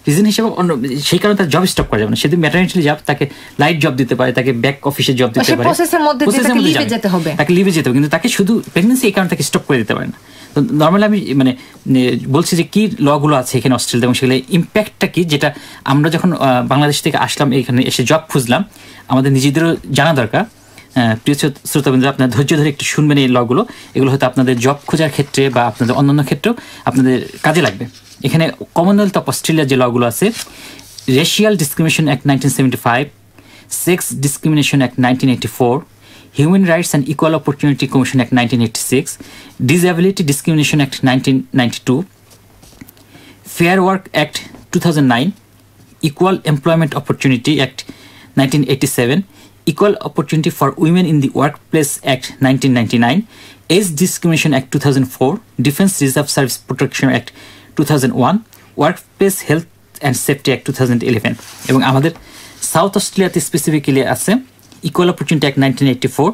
রিজন হিসেবে অন্য, সেই কারণে তার জব স্টপ করা যাবে না। সেদিন ম্যাটারনিটি জব, তাকে লাইট জব দিতে পারে, তাকে ব্যাক অফিসে জব দিতে পারে, তাকে লিভে যেতে হবে, কিন্তু তাকে শুধু প্রেগনেন্সি এই কারণে তাকে স্টপ করে দিতে পারে না। তো নর্মালি আমি মানে বলছি যে কি লগুলো আছে এখানে অস্ট্রেলিয়াতে এবং সেগুলো ইম্প্যাক্টটা কি, যেটা আমরা যখন বাংলাদেশ থেকে আসলাম এখানে এসে জব খুঁজলাম আমাদের নিজেদেরও জানা দরকার। প্রিয় শ্রোতাবৃন্দ, আপনার ধৈর্য ধরে একটু শুনবেন এই লগুলো। এগুলো হয়তো আপনাদের জব খোঁজার ক্ষেত্রে বা আপনাদের অন্যান্য ক্ষেত্রেও আপনাদের কাজে লাগবে। এখানে কমনওয়েলথ অফ অস্ট্রেলিয়ার যে লগুলো আছে, racial discrimination act 1975, sex discrimination act 1984, Human Rights and Equal Opportunity Commission Act 1986, Disability Discrimination Act 1992, Fair Work Act 2009, Equal Employment Opportunity Act 1987, Equal Opportunity for Women in the Workplace Act 1999, Age Discrimination Act 2004, Defense Reserve Service Protection Act 2001, Workplace Health and Safety Act 2011 এবং আমাদের south অস্ট্রেলিয়াতে specifically আছে Equal Opportunity Act 1984,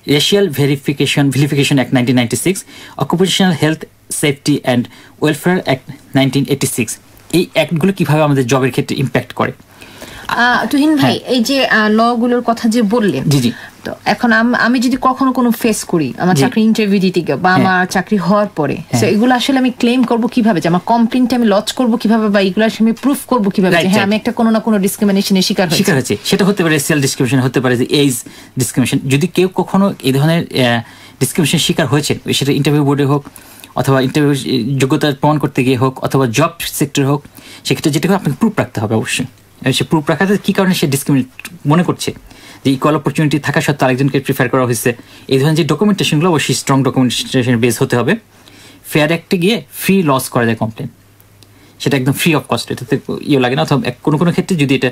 Racial Vilification Act 1996, Occupational Health, Safety and Welfare Act 1986. এই অ্যাক্টগুলো কিভাবে আমাদের জবের ক্ষেত্রে impact করে? তুহিন ভাই, এই যে লগুলোর কথা যে বললেন, জি জি, তো এখন আমি যদি কখনো কোনো ফেস করি আমার চাকরি ইন্টারভিউ দিতে গিয়ে বা আমার চাকরি হওয়ার পরে, তো এগুলো আসলে আমি ক্লেম করব কিভাবে, যে আমার কমপ্লেইনটা আমি লজ করব কিভাবে, বা এগুলো আমি প্রুফ করব কিভাবে যে হ্যাঁ আমি একটা কোনো না কোনো ডিসক্রিমিনেশনের শিকার হয়েছি? সেটা হতে পারে রেসিয়াল ডিসক্রিমিনেশন, হতে পারে যে এজ ডিসক্রিমিনেশন। যদি কেউ কখনো এই ধরনের ডিসক্রিমিনেশন শিকার হয়েছে, সেটা ইন্টারভিউ বোর্ডে হোক অথবা ইন্টারভিউ যোগ্যতা প্রমাণ করতে গিয়ে হোক অথবা জব সেক্টর হোক, সেক্ষেত্রে যেটা হোক আপনাকে প্রুফ রাখতে হবে অবশ্যই। সে প্রুফ রাখাতে কী কারণে সে ডিসক্রিমিনেট মনে করছে, যে ইকুয়াল অপরচুনিটি থাকা সত্ত্বেও আরেকজনকে প্রিফার করা হয়েছে, এই ধরনের যে ডকুমেন্টেশনগুলো অবশ্যই স্ট্রং ডকুমেন্টেশন বেস হতে হবে। ফেয়ার অ্যাক্টে গিয়ে ফ্রি লস করা যায় কমপ্লেন, সেটা একদম ফ্রি অফ কস্ট, এটাতে ইয়ে লাগে না। অথবা কোনো কোনো ক্ষেত্রে যদি এটা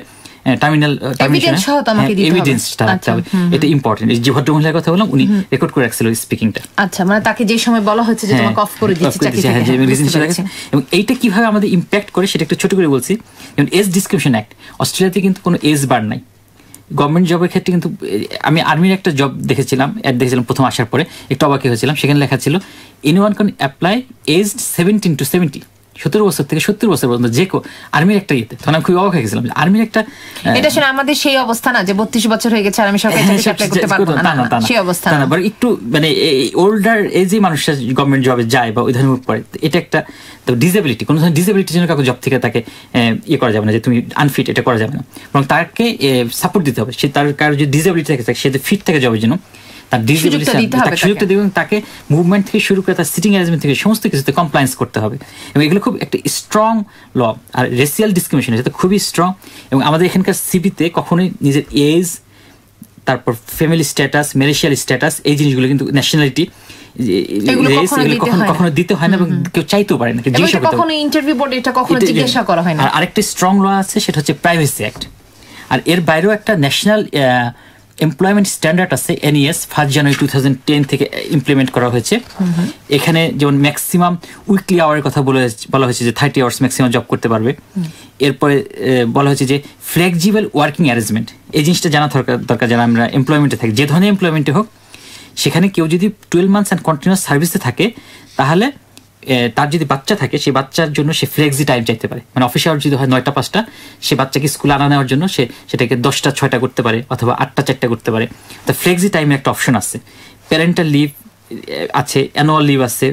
এভিডেন্সটা রাখতে হবে, এটা ইম্পর্টেন্ট। যে ভদ্রমহিলার কথা বললাম, উনি রেকর্ড করে রাখছিল স্পিকিংটা। আচ্ছা, মানে তাকে যে সময় বলা হচ্ছে যে তোমাকে অফ করে দিচ্ছি চাকরি থেকে, এবং এইটা কিভাবে আমাদের ইম্প্যাক্ট করে সেটা একটু ছোট করে বলছি। যেমন এজ ডিসক্রিমিনেশন অ্যাক্ট, অস্ট্রেলিয়াতে কিন্তু কোনো এজ বার নাই গভর্নমেন্ট জবের ক্ষেত্রে। কিন্তু আমি আর্মির একটা জব দেখেছিলাম, অ্যাড দেখেছিলাম প্রথম আসার পরে, একটু অবাক হয়েছিলাম। সেখানে লেখা ছিল anyone can apply age 17 to 70, 17 বছর থেকে 70 বছর পর্যন্ত যে আর্মির একটা ইয়েতে। তখন আমি খুবই অবাক হয়ে গেছিলাম আর্মির একটা, এটা শুনে আমাদের সেই অবস্থা না যে 32 বছর হয়ে গেছে আর আমি সরকারি চাকরি অ্যাপ্লাই করতে পারবো না, সেই অবস্থা না। বাট একটু মানে ওল্ডার এজে মানুষরা গভর্নমেন্ট জবে যায় বা ওই ধরনের পড়ে, এটা একটা ডিসেবিলিটি। কোনো ধরনের ডিসেবিলিটির জন্য কাউকে জব থেকে তাকে ইয়ে করা যাবে না যে তুমি আনফিট, এটা করা যাবে না। এবং তাকে সাপোর্ট দিতে হবে। সে তার কারো যদি ডিসেবিলিটি থাকে, সে ফিট থাকে জবের জন্য, তার ডিসেবিলিটি সুযোগটা দেবে, এবং তাকে মুভমেন্ট থেকে শুরু করে তার সিটিং অ্যারেঞ্জমেন্ট থেকে সমস্ত কিছুতে কমপ্লায়েন্স করতে হবে। এবং এগুলো খুব একটা স্ট্রং ল। আর রেসিয়াল ডিসক্রিমিনেশন এটা খুবই স্ট্রং। এবং আমাদের এখানকার সিভিতে কখনোই নিজের এজ, তারপর ফ্যামিলি স্ট্যাটাস, ম্যারিশিয়াল স্ট্যাটাস, এই জিনিসগুলো কিন্তু ন্যাশনালিটি কখনো দিতে হয় না, এবং কেউ চাইতেও পারে না, ইন্টারভিউ বোর্ডে এটা কখনো জিজ্ঞাসা করা হয় না। আর আরেকটা স্ট্রং ল আছে, সেটা হচ্ছে প্রাইভেসি অ্যাক্ট। আর এর বাইরেও একটা ন্যাশনাল এমপ্লয়মেন্ট স্ট্যান্ডার্ড আছে, NES 1 জানুয়ারি 2010 থেকে ইমপ্লিমেন্ট করা হয়েছে। এখানে যেমন ম্যাক্সিমাম উইকলি আওয়ারের কথা বলা হয়েছে যে 30 আওয়ার্স ম্যাক্সিমাম জব করতে পারবে। এরপরে বলা হয়েছে যে ফ্লেক্সিবল ওয়ার্কিং অ্যারেঞ্জমেন্ট, এই জিনিসটা জানা দরকার যারা আমরা এমপ্লয়মেন্টে থাকি, যে ধরনের এমপ্লয়মেন্টে হোক। সেখানে কেউ যদি 12 মান্থস অ্যান্ড কন্টিনিউয়াস সার্ভিসে থাকে, তাহলে তার যদি বাচ্চা থাকে, সেই বাচ্চার জন্য সে ফ্লেক্সি টাইম চাইতে পারে। মানে অফিস আওয়ার যদি হয় 9টা-5টা, সে বাচ্চাকে স্কুলে আনা নেওয়ার জন্য সে সেটাকে 10টা-6টা করতে পারে, অথবা 8টা-4টা করতে পারে। তো ফ্লেক্সি টাইমের একটা অপশন আছে। প্যারেন্টাল লিভ আছে, অ্যানুয়াল লিভ আছে,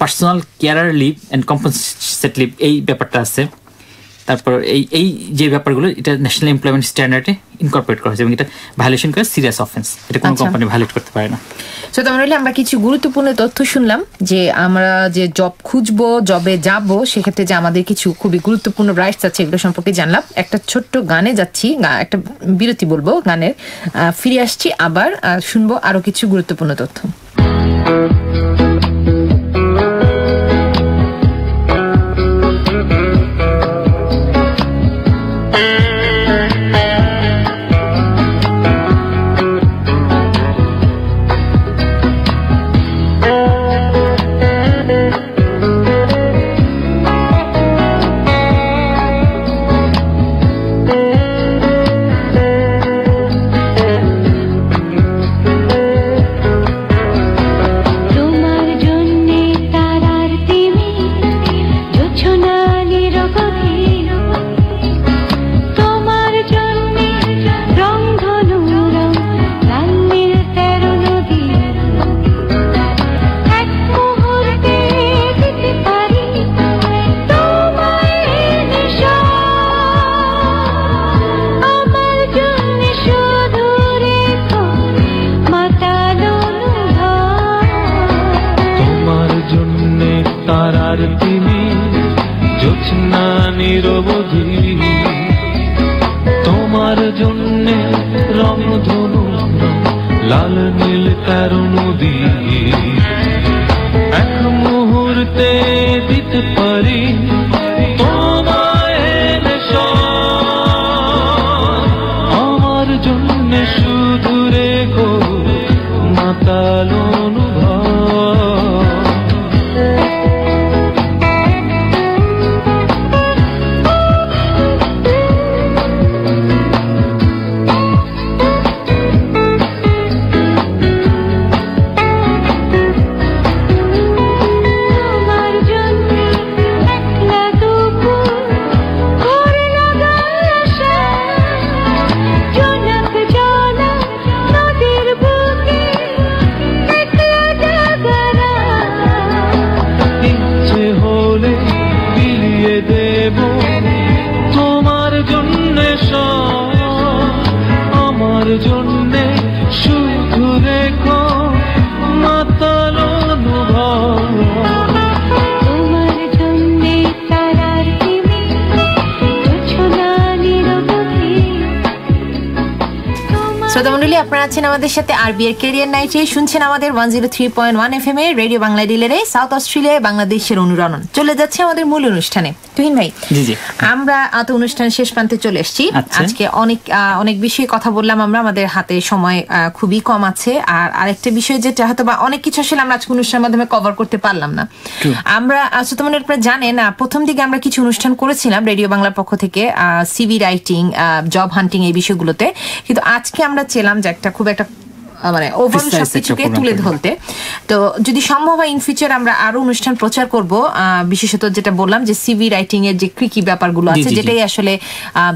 personal carer leave and compensate leave, এই ব্যাপারটা আছে। তারপর এই যে ব্যাপারগুলো, এটা ন্যাশনাল এমপ্লয়মেন্ট স্ট্যান্ডার্ডে ইনকর্পোরেট করা হয়েছে, এবং এটা ভায়োলেশন করে সিরিয়াস অফেন্স, এটা কোনো কোম্পানি ভায়োলেট করতে পারে না। সো তাহলে আমরা কিছু গুরুত্বপূর্ণ তথ্য শুনলাম যে আমরা যে জব খুঁজবো, জবে যাব, সেক্ষেত্রে যে আমাদের কিছু খুবই গুরুত্বপূর্ণ রাইটস আছে, এগুলো সম্পর্কে জানলাম। একটা ছোট্ট গানে যাচ্ছি, একটা বিরতি বলবো গানের, ফিরে আসছি আবার শুনবো আরো কিছু গুরুত্বপূর্ণ তথ্য। শ্রোতামণ্ডলী, আপনারা আছেন আমাদের সাথে আরবিআর ক্যারিয়ার নাইটে, শুনছেন আমাদের 103.1 FM এ রেডিও বাংলা ডিলারে সাউথ অস্ট্রেলিয়ায় বাংলাদেশের অনুরণন। চলে যাচ্ছে আমাদের মূল অনুষ্ঠানে। তুহিন ভাই, আমরা তো অনুষ্ঠানের শেষ প্রান্তে চলে এসেছি। আজকে অনেক বিষয়ে কথা বললাম আমরা, আমাদের হাতে সময় খুবই কম আছে। আর আরেকটা বিষয় যেটা হয়তো বা অনেক কিছু আসলে আমরা আজকে অনুষ্ঠানের মাধ্যমে কভার করতে পারলাম না। আমরা শ্রোতামণ্ডলী, আপনারা জানেন প্রথম দিকে আমরা কিছু অনুষ্ঠান করেছিলাম রেডিও বাংলার পক্ষ থেকে, সিভি রাইটিং, জব হান্টিং, এই বিষয়গুলোতে। কিন্তু আজকে আমরা চেলাম যে খুব একটা মানে ওভারঅল সবকিছুকে তুলে ধরতে। তো যদি সম্ভব হয় ইন ফিউচার আমরা আরো অনুষ্ঠান প্রচার করব, বিশেষত যেটা বললাম যে সিভি রাইটিং এর যে কি কি ব্যাপারগুলো আছে, যেটাই আসলে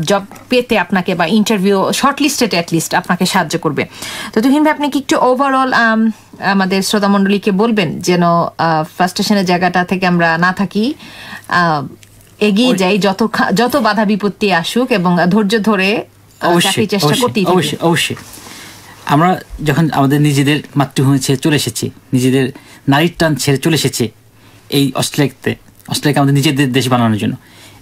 জব পেতে আপনাকে বা ইন্টারভিউ শর্টলিস্টেড অ্যাটলিস্ট আপনাকে সাহায্য করবে। তো তুহিন ভাই, আপনি কি একটু ওভারঅল আমাদের শ্রোতা মণ্ডলীকে বলবেন যেন ফ্রাস্ট্রেশনের জায়গাটা থেকে আমরা না থাকি, এগিয়ে যাই যত বাধা বিপত্তি আসুক, এবং ধৈর্য ধরে চেষ্টা করতেই থাকি। অবশ্যই আমরা যখন আমাদের নিজেদের মাতৃভূমি ছেড়ে চলে এসেছি, নিজেদের নারীর টান ছেড়ে চলে এসেছি এই অস্ট্রেলিয়াকে আমাদের নিজেদের দেশ বানানোর জন্য,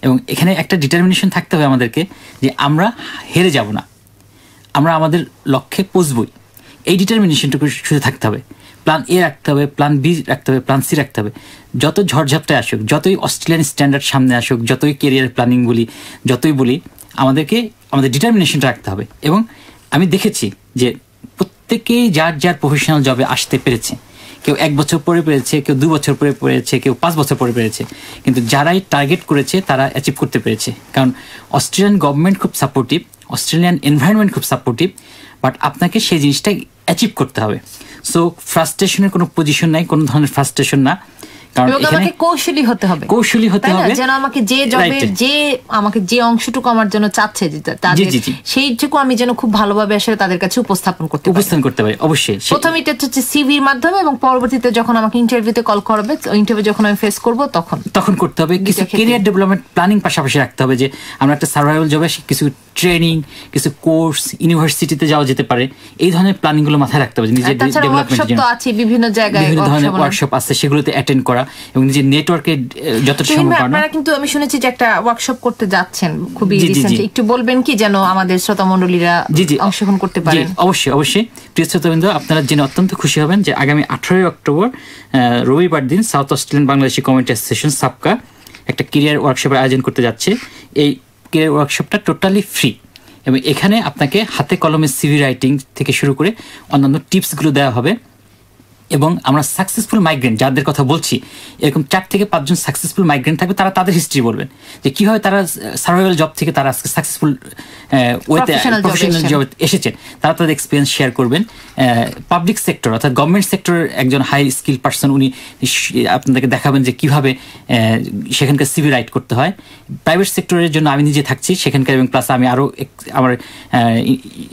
এবং এখানে একটা ডিটারমিনেশন থাকতে হবে আমাদেরকে যে আমরা হেরে যাব না, আমরা আমাদের লক্ষ্যে পৌঁছবই। এই ডিটারমিনেশনটুকু শুধু থাকতে হবে। প্ল্যান এ রাখতে হবে, প্ল্যান বি রাখতে হবে, প্ল্যান সি রাখতে হবে। যত ঝড়ঝাপটায় আসুক, যতই অস্ট্রেলিয়ান স্ট্যান্ডার্ড সামনে আসুক, যতই কেরিয়ার প্ল্যানিং বলি, যতই বলি, আমাদেরকে আমাদের ডিটারমিনেশনটা রাখতে হবে। এবং আমি দেখেছি যে প্রত্যেকেই যার যার প্রফেশনাল জবে আসতে পেরেছে। কেউ 1 বছর পরে পেরেছে, কেউ 2 বছর পরে পেরেছে, কেউ 5 বছর পরে পেরেছে। কিন্তু যারাই টার্গেট করেছে তারা অ্যাচিভ করতে পেরেছে, কারণ অস্ট্রেলিয়ান গভর্নমেন্ট খুব সাপোর্টিভ, অস্ট্রেলিয়ান এনভায়রনমেন্ট খুব সাপোর্টিভ, বাট আপনাকে সেই জিনিসটা অ্যাচিভ করতে হবে। সো ফ্রাস্ট্রেশনের কোনো পজিশন নাই, কোনো ধরনের ফ্রাস্ট্রেশন না, কারণ এখানে কৌশলী হতে হবে যেন আমাকে যে জবের আমাকে যে অংশটুকু আমার জন্য চাচ্ছে তাদের সেইটুকু আমি যেন খুব ভালোভাবে আসলে তাদের কাছে উপস্থাপন করতে পারি। অবশ্যই প্রথমে এটা হচ্ছে সিভির মাধ্যমে, এবং পরবর্তীতে যখন আমাকে ইন্টারভিউতে কল করবে, ইন্টারভিউ যখন আমি ফেস করব তখন করতে হবে। কিছু ক্যারিয়ার ডেভেলপমেন্ট প্ল্যানিং পাশাপাশি রাখতে হবে, যে আমরা একটা সার্ভাইভাল জবে কিছু ট্রেনিং, কিছু কোর্স, ইউনিভার্সিটিতে যাওয়া যেতে পারে, এই ধরনের প্ল্যানিং গুলো মাথায় রাখতে হবে। নিজের ডেভেলপমেন্টের জন্য বিভিন্ন জায়গায় বিভিন্ন ধরনের ওয়ার্কশপ আছে, সেগুলোতে অ্যাটেন্ড করা এবং নিজের নেটওয়ার্কে যতটা সম্ভব। আপনারা কিন্তু আমি শুনেছি যে একটা ওয়ার্কশপ করতে যাচ্ছেন খুবই রিসেন্ট, একটু বলবেন কি যেন আমাদের শ্রোতা মণ্ডলীরা অংশগ্রহণ করতে পারেন? অবশ্যই প্রিয় শ্রোতাবৃন্দ, আপনারা জেনে অত্যন্ত খুশি হবেন যে আগামী 18 অক্টোবর রবিবার দিন South Australian Bangladeshi community association সাবকা একটা ক্যারিয়ার ওয়ার্কশপের আয়োজন করতে যাচ্ছে। এই ক্যারিয়ার ওয়ার্কশপটা টোটালি ফ্রি, এবং এখানে আপনাকে হাতে কলমে সিভি রাইটিং থেকে শুরু করে অন্যান্য টিপসগুলো দেওয়া হবে। এবং আমরা সাকসেসফুল মাইগ্রেন্ট যাদের কথা বলছি, এরকম 4 থেকে 5 জন সাকসেসফুল মাইগ্রেন্ট থাকবে, তারা তাদের হিস্ট্রি বলবেন যে কীভাবে তারা সার্ভাইভাল জব থেকে তারা আজকে সাকসেসফুল ওয়েতে প্রফেশনাল জবে এসেছেন, তারা তাদের এক্সপিরিয়েন্স শেয়ার করবেন। পাবলিক সেক্টর অর্থাৎ গভর্নমেন্ট সেক্টরের একজন হাই স্কিল পার্সন, উনি আপনাদেরকে দেখাবেন যে কীভাবে সেখানকার সিভি রাইট করতে হয়। প্রাইভেট সেক্টরের জন্য আমি নিজে থাকছি সেখানকার, এবং প্লাস আমি আরও আমার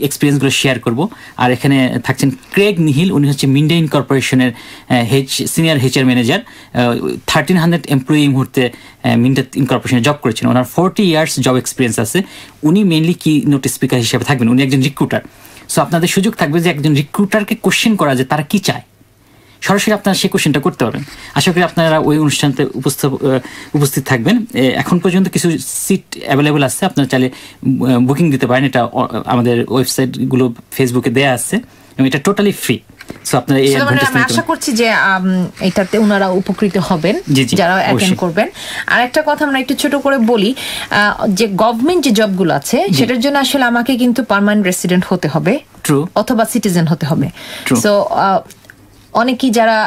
এক্সপিরিয়েন্সগুলো শেয়ার করব। আর এখানে থাকছেন ক্রেগ নিহিল, উনি হচ্ছে মিন্ডে ইনকর্পোরেশনের সিনিয়র HR ম্যানেজার, 1300 এমপ্লয়ি মুহূর্তে মিন্ডে ইনকর্পোরেশনে জব করেছেন। ওনার 40 ইয়ার্স জব এক্সপিরিয়েন্স আছে। উনি মেইনলি কি নোট স্পিকার হিসেবে থাকবেন, উনি একজন রিক্রুটার। সো আপনাদের সুযোগ থাকবে যে একজন রিক্রুটারকে কোশ্চেন করা, যে তারা কি চায়, সরাসরি আপনারা সেই কোশ্চেনটা করতে পারবেন। আশা করি আপনারা ওই অনুষ্ঠানতে উপস্থিত থাকবেন। এখন পর্যন্ত কিছু সিট অ্যাভেলেবল আছে, আপনারা চাইলে বুকিং দিতে পারেন। এটা আমাদের ওয়েবসাইটগুলো ফেসবুকে দেয়া আছে, এবং এটা টোটালি ফ্রি। আশা করছি যে এটাতে ওনারা উপকৃত হবেন যারা অ্যাটেন্ড করবেন। আর একটা কথা আমরা একটু ছোট করে বলি, যে গভর্নমেন্ট যে জবগুলো আছে সেটার জন্য আসলে আমাকে কিন্তু পার্মানেন্ট রেসিডেন্ট হতে হবে অথবা সিটিজেন হতে হবে। সো অনেকেই যারা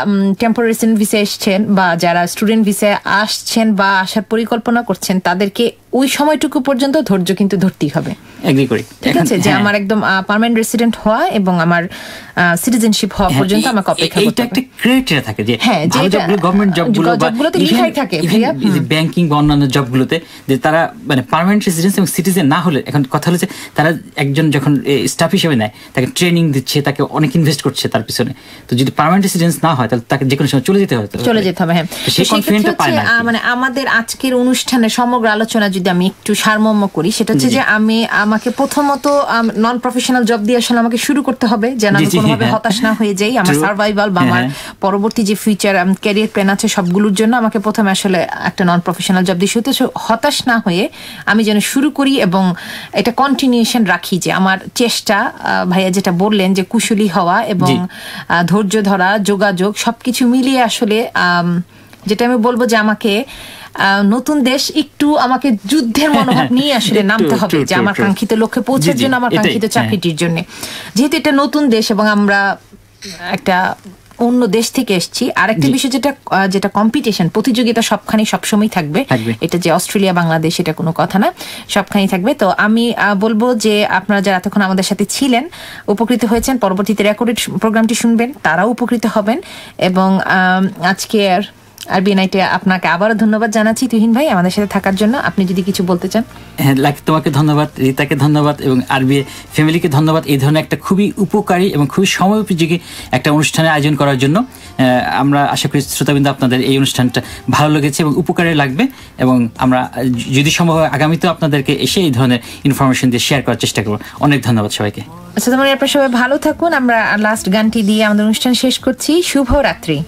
টেম্পোরারি রেসিডেন্ট ভিসায় এসছেন বা যারা স্টুডেন্ট ভিসায় আসছেন বা আসার পরিকল্পনা করছেন, তাদেরকে ওই সময়টুকু পর্যন্ত ধৈর্য কিন্তু ধরতেই হবে। এগ্রি করি, ঠিক আছে, যে আমার একদম পার্মানেন্ট রেসিডেন্ট হওয়া এবং আমার সিটিজেনশিপ হওয়া পর্যন্ত আমাকে অপেক্ষা করতে হবে। এটা একটা ক্রাইটেরিয়া থাকে যে ভালো জবগুলো, গভর্নমেন্ট জবগুলোতে লেখাই থাকে, ব্যাংকিং বা অন্যান্য জবগুলোতে, যে তারা মানে পার্মানেন্ট রেসিডেন্স এবং সিটিজেন না হলে, এখন কথা হলো যে তারা একজন যখন স্টাফ হিসেবে নেয়, তাকে ট্রেনিং দিচ্ছে, তাকে অনেক ইনভেস্ট করছে তার পিছনে। তো যদি পার্মানেন্ট রেসিডেন্স না হয়, তাহলে তাকে যে কোনো সময় চলে যেতে হবে। হ্যাঁ, সেই কনফিডেন্সটা পায় না। মানে আমাদের আজকের অনুষ্ঠানে সমগ্র আলোচনা যদি যদি আমি একটু সারমর্ম করি, সেটা হচ্ছে যে আমাকে প্রথমত নন প্রফেশনাল জব দিয়ে আসলে আমাকে শুরু করতে হবে, যেন আমি কোনোভাবে হতাশ না হয়ে যাই। আমার সার্ভাইভাল বা আমার পরবর্তী যে ফিউচার ক্যারিয়ার প্ল্যান আছে সবগুলোর জন্য আমাকে প্রথমে আসলে একটা নন প্রফেশনাল জব দিয়ে শুরু, হতাশ না হয়ে আমি যেন শুরু করি এবং এটা কন্টিনিউশন রাখি। যে আমার চেষ্টা, ভাইয়া যেটা বললেন যে কুশলী হওয়া এবং ধৈর্য ধরা, যোগাযোগ সবকিছু মিলিয়ে আসলে যেটা আমি বলবো যে আমাকে নতুন দেশ একটু আমাকে যুদ্ধের মনোভাব নিয়ে আসলে নামতে হবে, যে আমার কাঙ্ক্ষিত লক্ষ্যে পৌঁছার জন্য, আমার কাঙ্ক্ষিত চাকরিটির জন্য। যেহেতু এটা নতুন দেশ এবং আমরা একটা অন্য দেশ থেকে এসেছি, আরেকটা বিষয় যেটা কম্পিটিশন, প্রতিযোগিতা সবখানেই সবসময় থাকবে। এটা যে অস্ট্রেলিয়া বাংলাদেশ এটা কোনো কথা না, সবখানেই থাকবে। তো আমি বলবো যে আপনারা যারা এতক্ষণ আমাদের সাথে ছিলেন, উপকৃত হয়েছেন, পরবর্তীতে রেকর্ডেড প্রোগ্রামটি শুনবেন, তারাও উপকৃত হবেন। এবং আজকে আরবি নাইটে আপনাকে আবারও ধন্যবাদ জানাচ্ছি তুহিন ভাই আমাদের সাথে থাকার জন্য। আপনি যদি কিছু বলতে চান। হ্যাঁ, তোমাকে ধন্যবাদ, রিতাকে ধন্যবাদ এবং আরবি ফ্যামিলিকে ধন্যবাদ এই ধরনের একটা খুবই উপকারী এবং খুবই সময় উপযোগী একটা অনুষ্ঠানের আয়োজন করার জন্য। আমরা আশা করি শ্রোতাবৃন্দ আপনাদের এই অনুষ্ঠানটা ভালো লেগেছে এবং উপকারে লাগবে, এবং আমরা যদি সম্ভব হয় আগামীতেও আপনাদেরকে এসে এই ধরনের ইনফরমেশন দিয়ে শেয়ার করার চেষ্টা করবো। অনেক ধন্যবাদ সবাইকে। আচ্ছা, তোমার আপনারা সবাই ভালো থাকুন। আমরা লাস্ট গানটি দিয়ে আমাদের অনুষ্ঠান শেষ করছি। শুভরাত্রি।